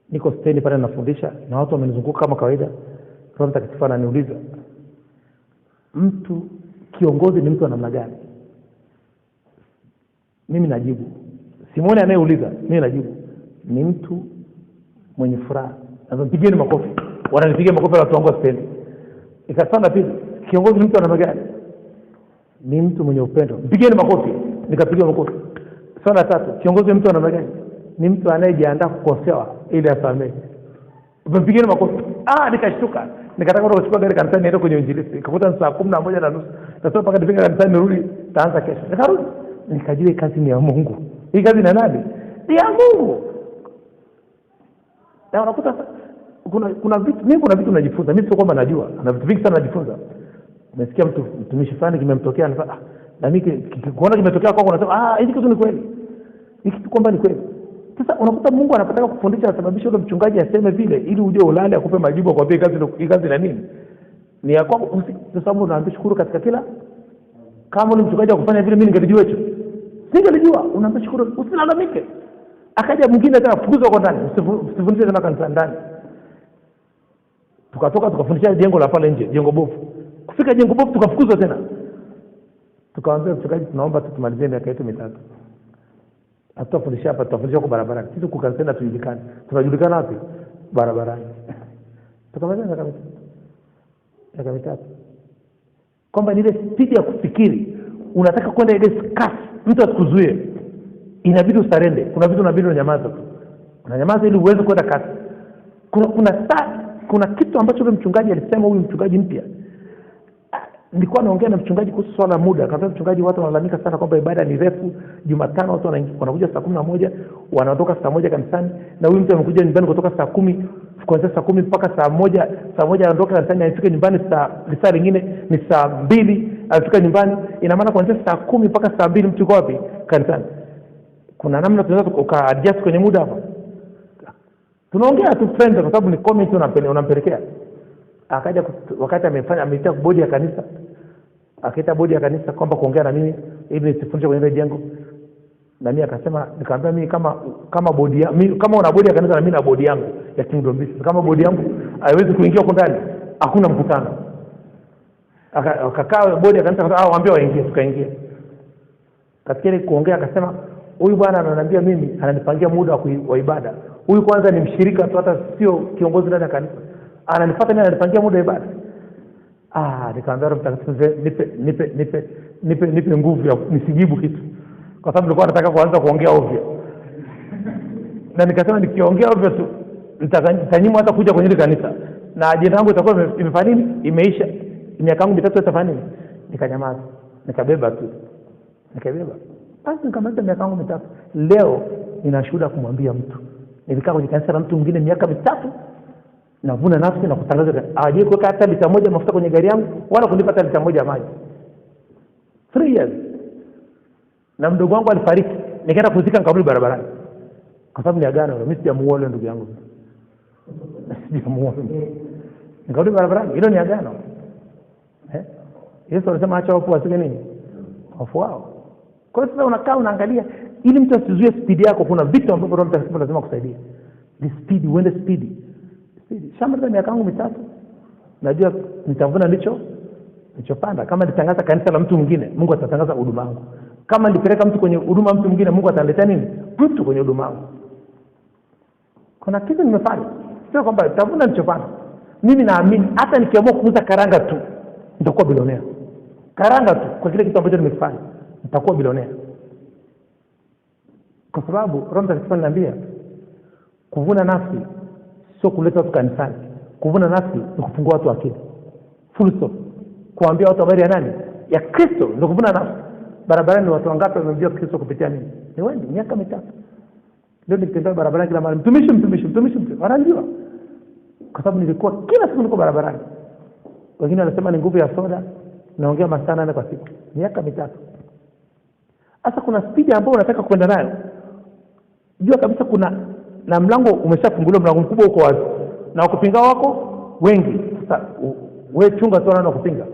Niko stendi pale nafundisha na watu wamenizunguka kama kawaida. Roho Mtakatifu ananiuliza, mtu kiongozi ni mtu wa namna gani? Mimi najibu. Simoni anayeuliza, mimi najibu. Ni mtu mwenye furaha. Nampigeni makofi. Wananipigia makofi watu wangu stendi. Ikasana pili, kiongozi mtu ana magani? Ni mtu mwenye upendo. Mpigeni makofi. Nikapiga makofi. Swala tatu, kiongozi mtu ana magani? Ni mtu anayejiandaa kukosewa ili asamehe. Mpigeni makofi. Nikashtuka. Nikataka kuchukua gari kanisani niende kwenye injilisti. Nikakuta saa 11:30. Sasa mpaka nifika kanisani nirudi, taanza kesho. Nikarudi. Nikajua kazi ni ya Mungu. Hii kazi ni nani? Ni ya Mungu. Na unakuta kuna vitu najifunza. Mimi sio kwamba najua. Na vitu vingi sana najifunza. Nimesikia mtumishi fulani kimemtokea anasema na mimi kuona kimetokea kwako unasema hiki kitu ni kweli. Hiki kitu kwamba ni kweli. Sasa unakuta Mungu anapotaka kufundisha asababisha yule mchungaji aseme vile ili uje ulale akupe majibu kwa kazi na nini. Ni ya kwako. Sasa Mungu anamshukuru katika kila. Kama ule mchungaji akufanya vile mimi ningelijua hicho. Singelijua. Unamshukuru, usilalamike. Akaja mwingine tena fukuzwa kwa ndani. Usifundishe tena kanisa ndani. Tukatoka tukafundisha jengo la pale nje, jengo bovu. Kufika jengo bovu tukafukuzwa tena. Tukaambia mchungaji tunaomba tutumalizie miaka yetu 3. Hatutafundisha hapa, tutafundisha kwa barabarani. Sisi kukansela tujulikane. Tunajulikana wapi? Barabarani. Tukamaliza miaka 3. Kwamba ni ile speed ya kufikiri. Unataka kwenda ile kasi, mtu asikuzuie. Inabidi usarende. Kuna vitu unabidi unyamaza tu. Unanyamaza ili uweze kwenda kasi. Kuna kitu ambacho yule mchungaji alisema, huyu mchungaji mpya. Nilikuwa naongea na mchungaji kuhusu swala muda. Akasema mchungaji, watu wanalalamika sana kwamba ibada ni refu. Jumatano watu wanakuja saa 11, wanaondoka saa 1 kanisani, na huyu mtu amekuja nyumbani kutoka saa 10, kuanzia saa 10 mpaka saa 1, saa 1 anaondoka kanisani, anafika nyumbani saa lingine ni saa 2, anafika nyumbani. Ina maana kuanzia saa 10 mpaka saa 2 mtu yuko wapi? Kanisani. Kuna namna tunaweza ukaadjust kwenye muda hapa. Tunaongea tu friend kwa sababu ni comment unampelekea. Akaja wakati ameita bodi ya kanisa. Akaita bodi ya kanisa kwamba kuongea na mimi ili nisifundishe kwenye jengo. Na mimi akasema, nikamwambia mimi kama bodi kama una bodi ya kanisa na mimi na bodi yangu ya Kingdom Business. Kama bodi yangu haiwezi kuingia huko ndani, hakuna mkutano. Akakaa bodi ya kanisa akasema waambie waingie, tukaingia. Katika ile kuongea akasema, huyu bwana ananiambia mimi ananipangia muda wa ibada. Huyu kwanza ni mshirika tu, hata sio kiongozi ndani ya kanisa. Ananifuata mimi, ananipangia muda wa ibada. Nikamwambia Roho Mtakatifu nipe nguvu ya nisijibu kitu. Kwa sababu nilikuwa nataka kuanza kuongea ovyo. Na nikasema nikiongea ovyo tu nitanyimwa hata kuja kwenye kanisa. Na ajenda yangu itakuwa imefanya nini? Imeisha. Miaka yangu 3 itafanya nini? Nikanyamaza. Nikabeba tu. Basi nikamaliza miaka yangu 3. Leo nina shuhuda kumwambia mtu. Nilikaa kwenye kanisa la mtu mwingine miaka 3. Navuna nafsi na kutangaza aje kuweka hata lita 1 mafuta kwenye gari yangu wala kunipa hata lita 1 maji. 3 years. Na mdogo wangu alifariki. Nikaenda kuzika kaburi barabarani. Kwa sababu ni agano, mimi sijamuoa ndugu yangu. Sijamuoa. Nikarudi barabarani, hilo ni agano. Yesu alisema acha wafu wasige nini? Wafu wao. Kwa hiyo sasa unakaa unaangalia ili mtu asizuie speed yako. Kuna vitu ambavyo Roho Mtakatifu lazima kusaidia. Ni speed, uende speed. Shamba la miaka yangu 3. Najua nitavuna nilichopanda. Kama nitangaza kanisa la mtu mwingine, Mungu atatangaza huduma yangu. Kama nipeleka mtu kwenye huduma mtu mwingine, Mungu ataletea nini? Mtu kwenye huduma yangu. Kuna kitu nimefanya. Sio kwamba nitavuna nilichopanda. Mimi naamini hata nikiamua kuuza karanga tu nitakuwa bilionea. Karanga tu kwa kile kitu ambacho nimekifanya nitakuwa bilionea. Kwa sababu Roho Mtakatifu ananiambia kuvuna nafsi sio kuleta watu kanisani. Kuvuna nafsi ni kufungua watu akili. Full stop. Kuambia watu habari ya nani? Ya Kristo. Ndio kuvuna nafsi. Barabarani watu wangapi wamemjua Kristo kupitia nini? Ni wengi, miaka 3. Leo nikitembea barabarani kila mara mtumishi. Wanajua. Kwa sababu nilikuwa kila siku niko barabarani. Wengine wanasema ni nguvu ya soda. Naongea masaa 8 kwa siku. Miaka 3. Sasa kuna speed ambayo unataka kwenda nayo. Jua kabisa kuna na mlango umeshafunguliwa, mlango mkubwa uko wazi. Na wakupinga wako wengi. Sasa wewe chunga tu na kupinga.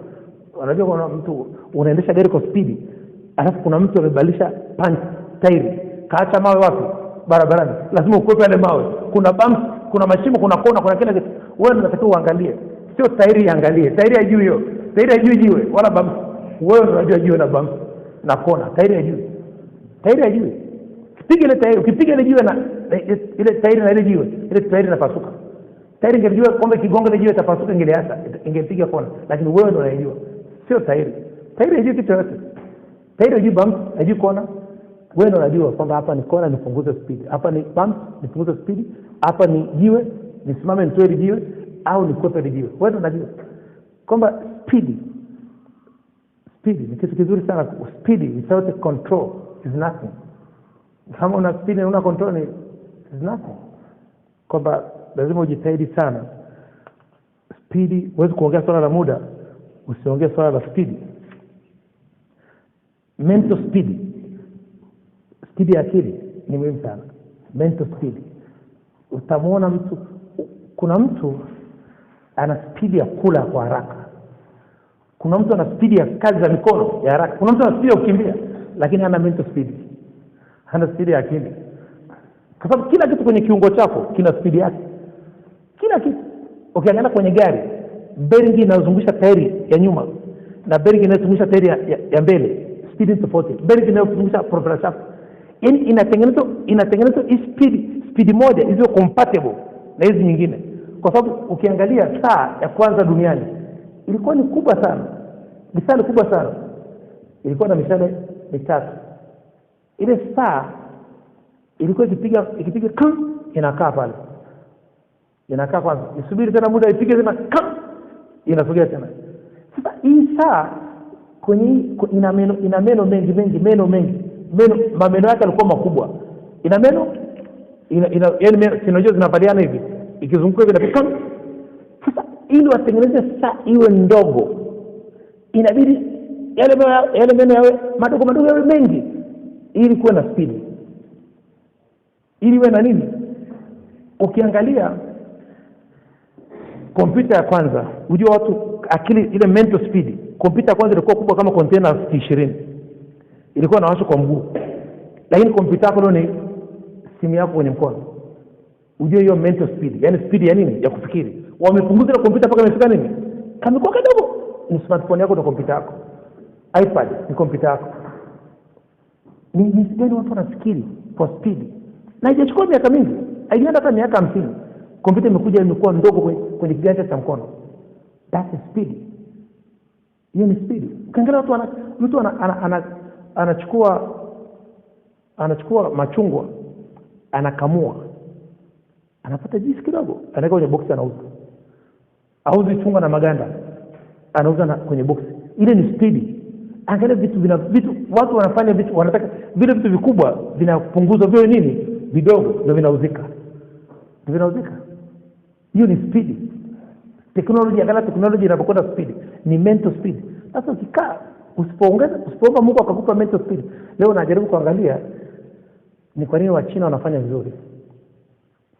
Unajua kuna mtu unaendesha gari kwa speed, alafu kuna mtu amebadilisha punch tairi. Kaacha mawe wapi? Barabarani. Lazima ukwepe yale mawe. Kuna bumps, kuna mashimo, kuna kona, kuna kila kitu. Wewe unatakiwa uangalie. Sio tairi iangalie. Tairi ya juu hiyo. Tairi ya juu jiwe wala bumps. Wewe unajua jiwe na bumps na kona. Tairi ya juu. Piga ile tairi, ukipiga ile jiwe na ile tairi na ile jiwe, ile tairi inapasuka. Tairi ingejua kwamba kigonga ile jiwe itapasuka, ingeliacha, ingepiga kona, lakini wewe ndio unajua. Sio tairi. Tairi haijui kitu yote. Tairi haijui bump, haijui kona. Wewe ndio unajua kwamba hapa ni kona, nipunguze speed. Hapa ni bump, nipunguze speed. Hapa ni jiwe, nisimame nitoe ile jiwe au nikwepe ile jiwe. Wewe ndio unajua kwamba speed ni kitu kizuri sana. Speed without control is nothing. Kama una speed na una control is nothing. Kwamba lazima ujitahidi sana. Speed, huwezi kuongea swala la muda, usiongee swala la speed. Mental speed. Speed ya akili ni muhimu sana. Mental speed. Utamuona mtu, kuna mtu ana speed ya kula kwa haraka. Kuna mtu ana speed ya kazi za mikono ya haraka. Kuna mtu ana speed ya kukimbia, lakini hana mental speed. Hana speed ya akili. Kwa sababu kila kitu kwenye kiungo chako kina speed yake. Kila kitu. Ukiangalia kwenye gari, bearing inazungusha tairi ya nyuma na bearing inazungusha tairi ya mbele, speed ni tofauti. Bearing inazungusha propeller shaft. Inatengenezwa speed moja hizo compatible na hizi nyingine. Kwa sababu ukiangalia saa ya kwanza duniani ilikuwa ni kubwa sana. Mishale kubwa sana. Ilikuwa na mishale mitatu. Ile saa ilikuwa ikipiga inakaa pale. Inakaa kwanza. Nisubiri tena muda ipige tena inasogea tena. Sasa hii saa kwenye ina meno mengi. Mameno yake yalikuwa makubwa. Ina meno yani meno sinajua zinavaliana hivi. Ikizunguka hivi na sasa ili watengeneze saa iwe ndogo, inabidi yale meno yawe madogo yawe mengi ili kuwe na speed. Ili iwe na nini? Ukiangalia kompyuta ya kwanza, unajua watu akili ile mental speed. Kompyuta ya kwanza ilikuwa kubwa kama container 20. Ilikuwa inawashwa kwa mguu. Lakini kompyuta yako ni simu yako kwenye mkono. Unajua hiyo mental speed, yani speed ya nini? Ya kufikiri. Wamepunguza ile kompyuta mpaka imefika nini? Kama kwa kidogo ni smartphone yako na kompyuta yako. iPad ni kompyuta yako. Ni gani watu wanafikiri for speed? Na haijachukua miaka mingi. Haijaenda hata miaka 50. Kompyuta imekuwa ndogo kwenye kiganja cha mkono. That is speed. Hiyo ni speed. Ukiangalia mtu anachukua machungwa, anakamua, anapata juice kidogo, anaweka kwenye box anauza. Auzi chungwa na maganda, anauza kwenye box. Ile ni speed. Angalia vitu watu wanafanya vitu, wanataka vile vitu vikubwa vinapunguzwa vile nini? Vidogo ndio vinauzika. Hiyo ni speed. Teknolojia inapokwenda speed ni mental speed. Sasa ukikaa usipoomba Mungu akakupa mental speed. Leo najaribu kuangalia ni kwa nini Wachina wanafanya vizuri.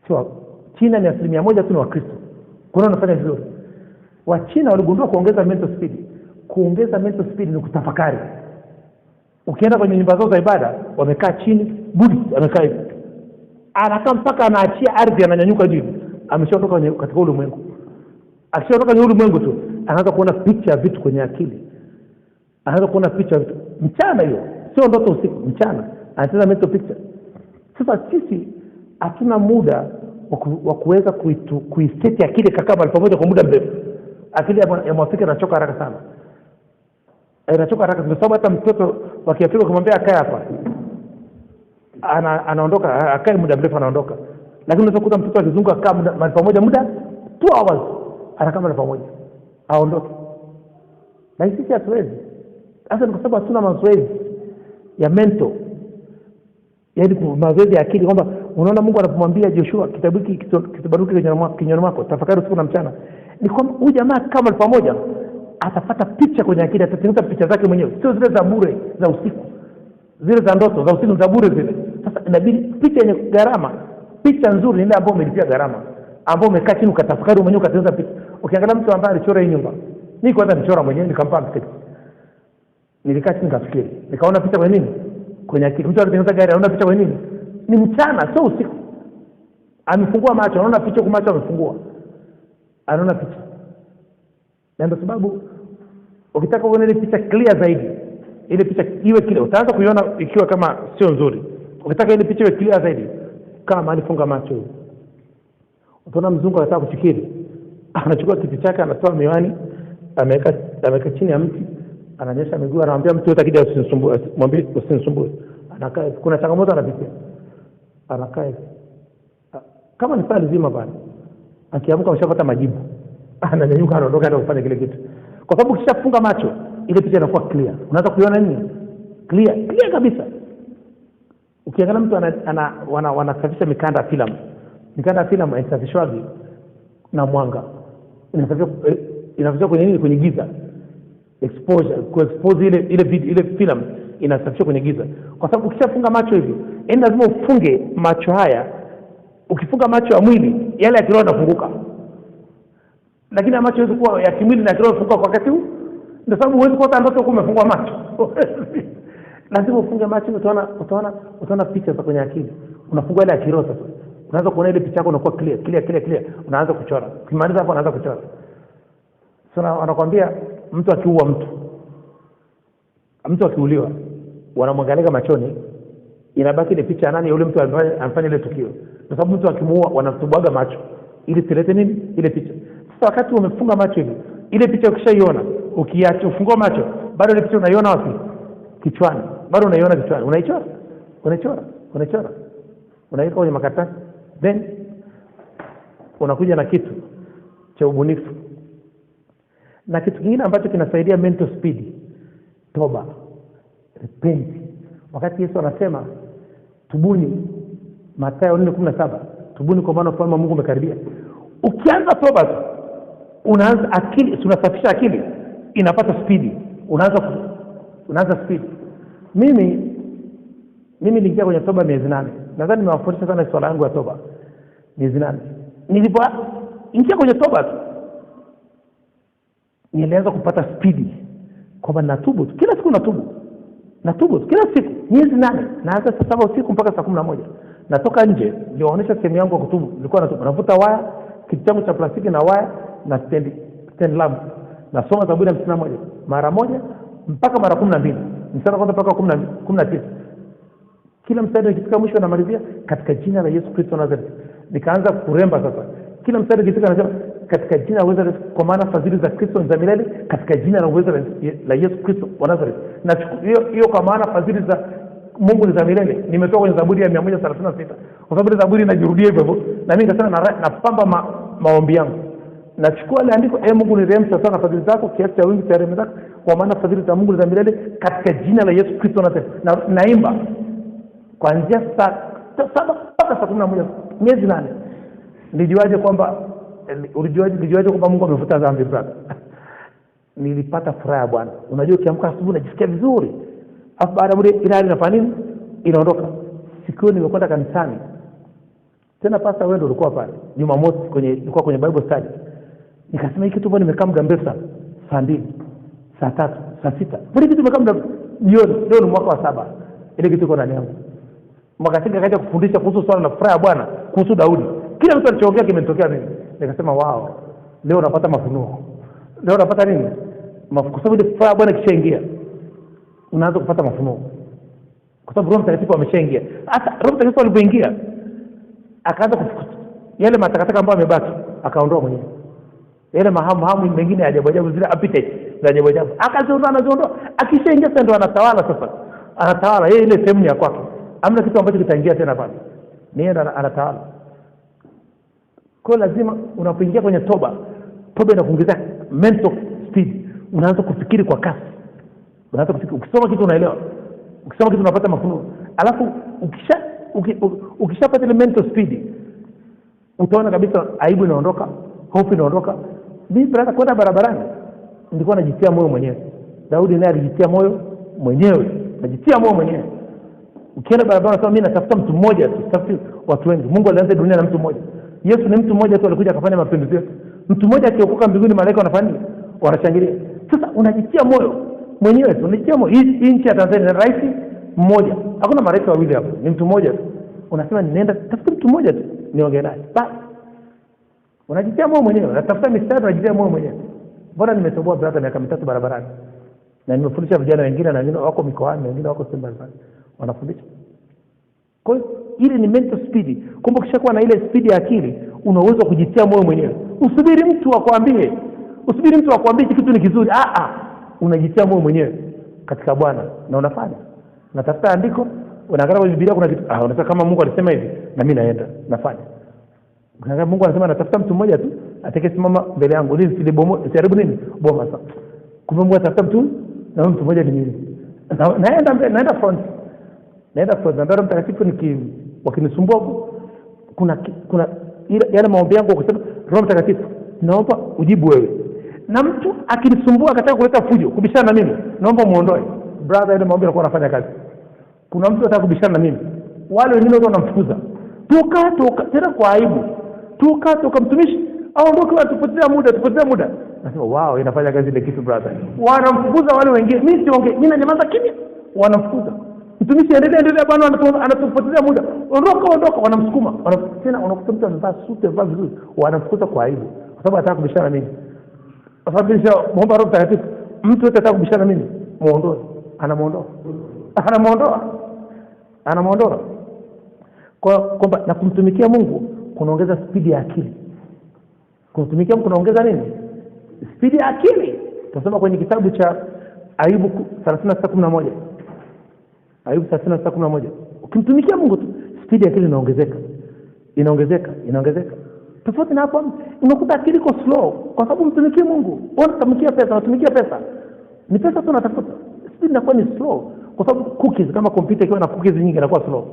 Sio China ni 100% tu ni Wakristo. Kwa nini wanafanya vizuri? Wachina waligundua kuongeza mental speed. Kuongeza mental speed ni kutafakari. Ukienda kwenye nyumba zao za ibada, wamekaa chini, Buddhist amekaa hivi. Anakaa mpaka anaachia ardhi, ananyanyuka juu. Ameshaondoka katika ulimwengu. Akishaondoka kwenye ulimwengu tu, anaanza kuona picha ya vitu kwenye akili. Anaanza kuona picha vitu mchana, hiyo sio ndoto usiku, mchana anacheza mental picture. Sasa sisi hatuna muda wa kuweza kuiseti akili kaka mahali pamoja kwa muda mrefu. Akili ya Mwafrika inachoka haraka sana. Inachoka haraka kwa sababu hata mtoto wa Kiafrika kumwambia akae hapa, anaondoka, akae muda mrefu anaondoka. Lakini unaweza kukuta mtoto akizunguka akaa mahali pamoja muda 2 hours, anakaa mahali pamoja, aondoke. Na sisi hatuwezi. Sasa ni kwa sababu hatuna mazoezi ya mental, yaani mazoezi ya akili. Kwamba unaona Mungu anapomwambia Joshua kitabu hiki kitabaruki kinywani mwako, tafakari usiku na mchana, ni kwamba huyu jamaa kama pamoja atapata picha kwenye akili, atatengeneza picha zake mwenyewe, sio zile za bure za usiku, zile za ndoto za usiku za bure zile. Sasa inabidi picha yenye gharama, picha nzuri ni ile ambayo umelipia gharama, ambayo umekaa chini ukatafakari mwenyewe ukatengeneza picha. Ukiangalia mtu ambaye alichora hii nyumba, mimi kwanza nichora mwenyewe nikampa mstari. Nilikaa chini nikafikiri, nikaona picha kwenye nini? Kwenye akili. Mtu anatengeneza gari anaona picha kwenye nini? Ni mchana, sio usiku. Amefungua macho, anaona picha kwa macho, amefungua, anaona picha. Na ndio sababu ukitaka uone ile picha clear zaidi, ile picha iwe kile utaanza kuiona ikiwa kama sio nzuri, Ukitaka ile picha iwe clear zaidi, kama alifunga macho. Utaona mzungu anataka kufikiri. Anachukua kiti chake, anatoa miwani, ameweka chini ya mti, ananyesha miguu, anamwambia mtu yote akija usinisumbue, mwambie usinisumbue. Anakaa, kuna changamoto anapitia. Anakaa kama ni saa nzima bana. Akiamka ameshapata majibu. Ananyanyuka, anaondoka na kufanya kile kitu. Kwa sababu ukishafunga macho, ile picha inakuwa clear. Unaanza kuiona nini? Clear kabisa. Ukiangalia mtu wanasafisha mikanda ya filamu. Mikanda ya filamu inasafishwa na mwanga. Inasafishwa kwenye nini? Kwenye giza. Expose ile filamu inasafishwa kwenye giza. Kwa sababu ukishafunga macho hivyo, lazima ufunge macho haya. Ukifunga macho ya mwili, yale ya kiroho yanafunguka. Lakini macho hizo kwa ya kimwili na kiroho funguka kwa wakati huu. Ndio sababu huwezi kuota ndoto kama umefungwa macho. Lazima ufunge macho, utaona picha za kwenye akili. Unafungua ile ya kiroho sasa. Unaanza kuona ile picha yako inakuwa clear. Unaanza kuchora. Ukimaliza hapo unaanza kuchora. Sasa wanakuambia mtu akiua mtu akiuliwa, wanamwangalia machoni, inabaki ile picha nani yule mtu anafanya ile tukio. Kwa sababu mtu akimuua wanatubaga macho ili silete nini ile picha. Sasa wakati umefunga macho hivi, ile picha ukishaiona, ukiacha ufungua macho, bado ile picha unaiona wapi? Kichwani. Bado unaiona kichwani. Unaichora. Unaweka kwenye makaratasi. Then unakuja na kitu cha ubunifu. Na kitu kingine ambacho kinasaidia mental speed, toba, repent. Wakati Yesu anasema tubuni, Mathayo 4:17, tubuni kwa maana ufalme wa Mungu umekaribia. Ukianza toba tu, unaanza akili, tunasafisha akili, inapata speed. Unaanza speed. Mimi niliingia kwenye toba miezi 8. Nadhani nimewafundisha sana swala yangu ya toba. Miezi 8. Nilipoingia kwenye toba tu, nilianza kupata speed. Kwamba natubu tu. Kila siku natubu tu. Kila siku. Miezi 8. Naanza saa 7 usiku mpaka saa 11. Natoka nje, niliwaonyesha sehemu yangu ya kutubu. Nilikuwa natubu. Navuta waya, kitu changu cha plastiki na waya na stand lamp. Nasoma Zaburi 51 mara moja mpaka mara 12. Mstari kwanza mpaka 19. Kila mstari ukifika mwisho namalizia katika jina la Yesu Kristo wa Nazareth. Nikaanza kuremba sasa. Kila mstari ukifika nasema katika jina la uweza kwa maana fadhili za Kristo ni za milele, katika jina la uweza la Yesu Kristo wa Nazareth. Na hiyo kwa maana fadhili za Mungu ni za milele nimetoka kwenye Zaburi ya 136. Kwa sababu Zaburi inajirudia hivyo. Na mimi nikasema napamba maombi yangu. Nachukua ile andiko, Mungu ni rehemu sana fadhili zako kiasi cha wingi cha rehema zako, kwa maana fadhili za Mungu ni za milele katika jina la Yesu Kristo wa Nazareth. Na naimba kuanzia saa 7 mpaka saa 11, miezi 8. Nilijuaje kwamba Mungu amefuta dhambi zangu? Nilipata furaha ya Bwana. Unajua ukiamka asubuhi unajisikia vizuri. Afu baada ya ile hali inafanya nini? Inaondoka. Siku nimekwenda kanisani. Tena pasta wewe ndio ulikuwa pale. Jumamosi nilikuwa kwenye Bible study. Nikasema hiki kitu bwana nimekaa muda mrefu sana. Saa 2, saa 3, saa 6. Mbona kitu nimekaa muda jioni? Leo ni mwaka wa 7. Ile kitu iko ndani yangu. Mwakati akaja kufundisha kuhusu swala la furaha ya Bwana, kuhusu Daudi. Kila mtu alichoongea kimetokea mimi. Nikasema wow, leo napata mafunuo. Leo napata nini? Kwa sababu ile furaha ya Bwana kishaingia, unaanza kupata mafunuo. Kwa sababu Roho Mtakatifu ameshaingia. Hata Roho Mtakatifu alipoingia, akaanza kufukuza yale matakataka ambayo yamebaki, akaondoa mwenyewe. Yale mahamu mengine ajabu zile appetite za ajabu. Akaziondoa. Akishaingia sasa ndo anatawala sasa. Anatawala yeye ile sehemu ya kwake. Hamna kitu ambacho kitaingia tena pale. Ni yeye anatawala. Kwa lazima unapoingia kwenye toba inakuongeza mental speed. Unaanza kufikiri kwa kasi. Unaanza kufikiri, ukisoma kitu unaelewa. Ukisoma kitu unapata mafunuo. Alafu ukishapata ile mental speed, utaona kabisa aibu inaondoka, hofu inaondoka. Mimi brother kwenda barabarani nilikuwa najitia moyo mwenyewe. Daudi naye alijitia moyo mwenyewe. Ukienda barabara sasa, mimi natafuta mtu mmoja tu, sitafuti watu wengi. Mungu alianza dunia na mtu mmoja. Yesu ni mtu mmoja tu, alikuja akafanya mapenzi yake. Mtu mmoja akiokoka mbinguni, malaika wanafanya nini? Wanashangilia. Sasa unajitia moyo mwenyewe tu, unajitia moyo. Hii nchi ya Tanzania ni rais mmoja. Hakuna malaika wawili hapo, ni mtu mmoja tu. Unasema nenda tafuta mtu mmoja tu niongee naye. Basi unajitia moyo mwenyewe, unatafuta mistari, unajitia moyo mwenyewe. Bora nimetoboa brother miaka 3 barabarani. Na nimefundisha vijana wengine na wengine wako mikoani, wengine wako Simba wanafundisha. Kwa hiyo ile ni mental speed. Kumbe ukishakuwa na ile speed ya akili, unaweza kujitia moyo mwenyewe. Usubiri mtu akwambie kitu ni kizuri. Unajitia moyo mwenyewe katika Bwana na unafanya. Unatafuta andiko, unaangalia kwenye Biblia kuna kitu, unataka kama Mungu alisema hivi, na mimi naenda nafanya. Unaangalia Mungu anasema natafuta mtu mmoja tu atakayesimama mbele yangu ili sijaribu nini? Boma sasa. Kumbe Mungu atafuta mtu na mtu mmoja ni mimi. Naenda front. Na Roho Mtakatifu wakinisumbua kuna yale maombi yangu kusema Roho Mtakatifu naomba ujibu wewe. Na mtu akinisumbua akataka kuleta fujo kubishana na mimi, naomba muondoe. Brother, ile maombi yanakuwa yanafanya kazi. Kuna mtu anataka kubishana na mimi, wale wengine wote wanamfukuza. Toka tena kwa aibu. Toka mtumishi aondoke, tupotezea muda. Nasema wow, inafanya kazi ile kitu brother. Wanamfukuza wale wengine. Mimi siongee, mimi nanyamaza kimya. Wanamfukuza. Mtumishi endelea bwana, anatupotezea muda. Ondoka, wanamsukuma. Tena unakuta mtu amevaa suti, amevaa vizuri, wanamfukuza kwa aibu. Kwa sababu anataka kubishana na mimi. Kwa sababu muomba Roho Mtakatifu, mtu yote anataka kubishana na mimi, muondoe. Anamuondoa. Kwamba na kumtumikia Mungu kunaongeza speed ya akili. Kumtumikia Mungu kunaongeza nini? Speed ya akili. Tunasoma kwenye kitabu cha Ayubu 36:11. Ayubu 36:11. Ukimtumikia Mungu tu, speed ya akili inaongezeka. Tofauti na hapo, unakuta akili iko slow kwa sababu mtumikie Mungu. Unatumikia pesa. Ni pesa tu unatafuta. Speed inakuwa ni slow kwa sababu cookies, kama kompyuta ikiwa na cookies nyingi inakuwa slow.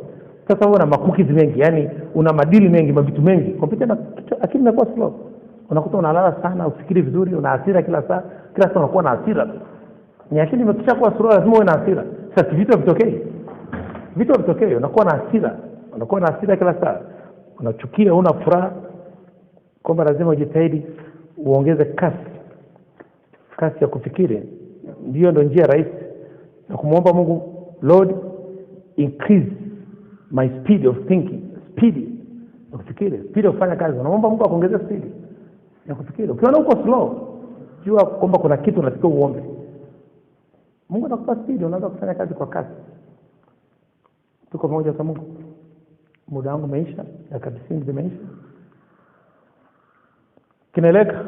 Sasa una cookies mengi, yani una madili mengi, mabitu mengi, kompyuta na akili inakuwa slow. Unakuta unalala sana, ufikiri vizuri, una hasira kila saa unakuwa na hasira. Ni akili imekisha kuwa slow, lazima uwe na hasira. Sasa vitu vitokee, unakuwa na hasira kila saa. Unachukia, una furaha. Kwamba lazima ujitahidi uongeze kasi ya kufikiri. Ndio njia rahisi na kumuomba Mungu, Lord increase my speed of thinking, speed ya kufikiri, speed ya kufanya kazi. Unaomba Mungu akuongezee speed ya kufikiri. Ukiona uko slow, jua kwamba kuna kitu unatakiwa uombe. Mungu anakupa speed, unaanza kufanya kazi kwa kasi. Tuko pamoja kwa Mungu. Muda wangu umeisha, dakika 90 zimeisha. Kinaeleka.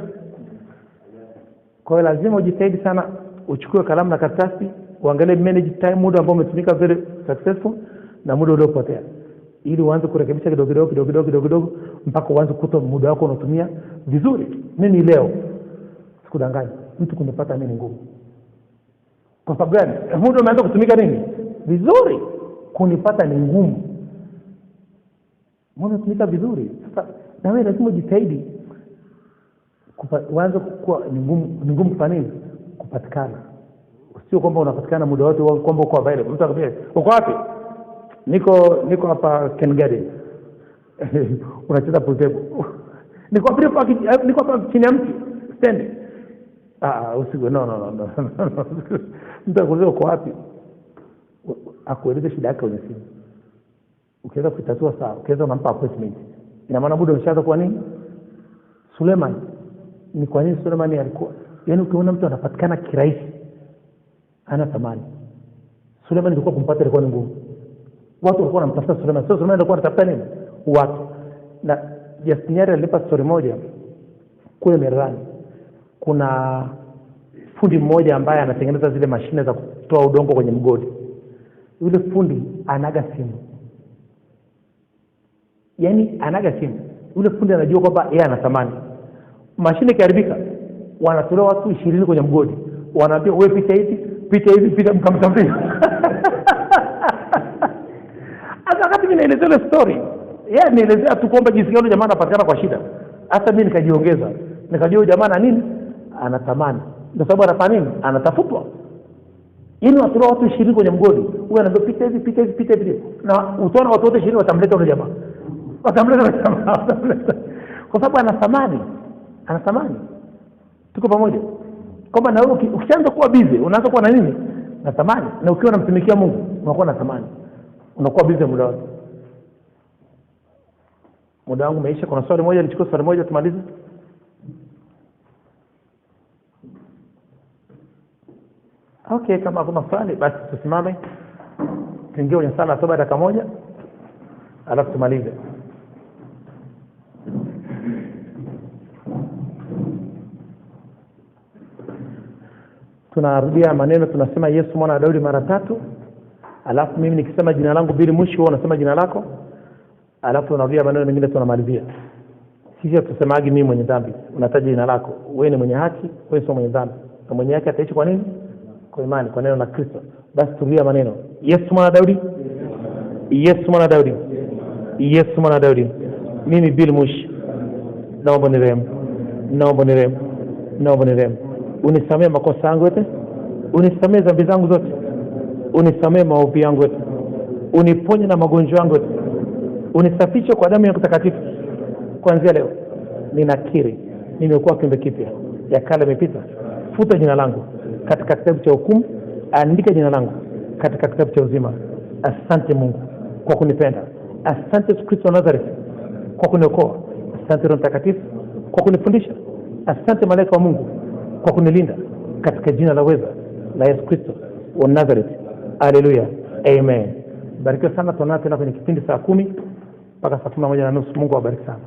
Kwa hiyo lazima ujitahidi sana, uchukue kalamu na karatasi, uangalie manage time, muda ambao umetumika very successful na muda uliopotea. Ili uanze kurekebisha kidogo mpaka uanze kukuta muda wako unatumia vizuri. Mimi leo sikudanganya, mtu kunipata mimi ni ngumu. Kwa sababu gani? Muda umeanza kutumika nini? Vizuri. Kunipata ni ngumu. Muda unatumika vizuri. Sasa na wewe lazima ujitahidi uanze kuwa ni ngumu kufanya nini? Kupatikana. Sio kwamba unapatikana muda wote kwamba uko available. Mtu akwambia, "Uko wapi?" Niko hapa Ken Garden. Unacheza pool table. Niko hapa chini ya mti. Stand. Usigo no. Mtu akwambia uko wapi? Akueleze shida yake kwenye simu. Ukiweza kutatua sawa, ukiweza unampa appointment. Ina maana muda umeshaanza kuwa nini? Suleiman. Ni kwa nini Suleiman alikuwa? Yaani ukiona mtu anapatikana kirahisi, ana thamani. Suleiman ilikuwa kumpata ilikuwa ni ngumu. Watu walikuwa wanamtafuta Suleiman. Sio Suleiman alikuwa anatafuta nini? Watu. Na Justiniani alipa story moja kule Merani. Kuna fundi mmoja ambaye anatengeneza zile mashine za kutoa udongo kwenye mgodi. Yule fundi anaga simu. Yaani anaga simu. Yule fundi anajua kwamba yeye ana thamani. Mashine ikiharibika, wanatolewa watu 20 kwenye mgodi. Wanaambia wewe pita hivi mkamtafuta. Hata wakati mimi naelezea ile story, yeye nielezea tu kwamba jinsi gani jamaa anapatikana kwa shida. Hata mimi nikajiongeza. Nikajua jamaa na nini? Ana thamani. Kwa sababu anafanya nini? Anatafutwa. Ili watolewa watu 20 kwenye mgodi. Huyu anaambia pita hivi. Na utaona watu wote 20 watamleta yule jamaa. Kwa sababu ana thamani. Tuko pamoja. Kama na wewe ukishaanza kuwa busy, unaanza kuwa na nini? Na thamani. Na ukiwa unamtumikia Mungu, unakuwa na thamani. Unakuwa busy muda wote. Muda wangu umeisha. Kuna swali moja, nichukue swali moja tumalize. Okay, kama kuna swali basi tusimame. Tuingie kwenye sala toba dakika moja. alafu tumalize. Tunarudia maneno, tunasema Yesu mwana wa Daudi mara 3. Alafu mimi nikisema jina langu Billy Mushi, wewe unasema jina lako. Alafu tunarudia maneno mengine tunamalizia. Sisi tusemagi mimi mwenye dhambi, unataja jina lako. Wewe ni mwenye haki, wewe sio mwenye dhambi. Na mwenye haki ataishi kwa nini? Kwa imani, kwa neno la Kristo. Basi turudia maneno. Yesu mwana wa Daudi. Yesu mwana wa Daudi. Yesu mwana wa Daudi. Mimi Billy Mushi. Naomba nirehemu. Naomba nirehemu. Naomba nirehemu. Unisamee makosa yangu yote. Unisamee dhambi zangu zote. Unisamee maovu yangu yote. Uniponye na magonjwa yangu yote. Unisafishe kwa damu yako takatifu. Kuanzia leo ninakiri nimekuwa kiumbe kipya. Ya kale yamepita. Futa jina langu katika kitabu cha hukumu, andika jina langu katika kitabu cha uzima. Asante Mungu kwa kunipenda. Asante Yesu Kristo wa Nazareth kwa kuniokoa. Asante Roho Mtakatifu kwa kunifundisha. Asante malaika wa Mungu kwa kunilinda, katika jina la uweza la Yesu Kristo wa Nazareth. Haleluya. Amen. Barikiwa sana. Tuonane tena kwenye kipindi saa 10 mpaka saa 11:30. Mungu awabariki sana.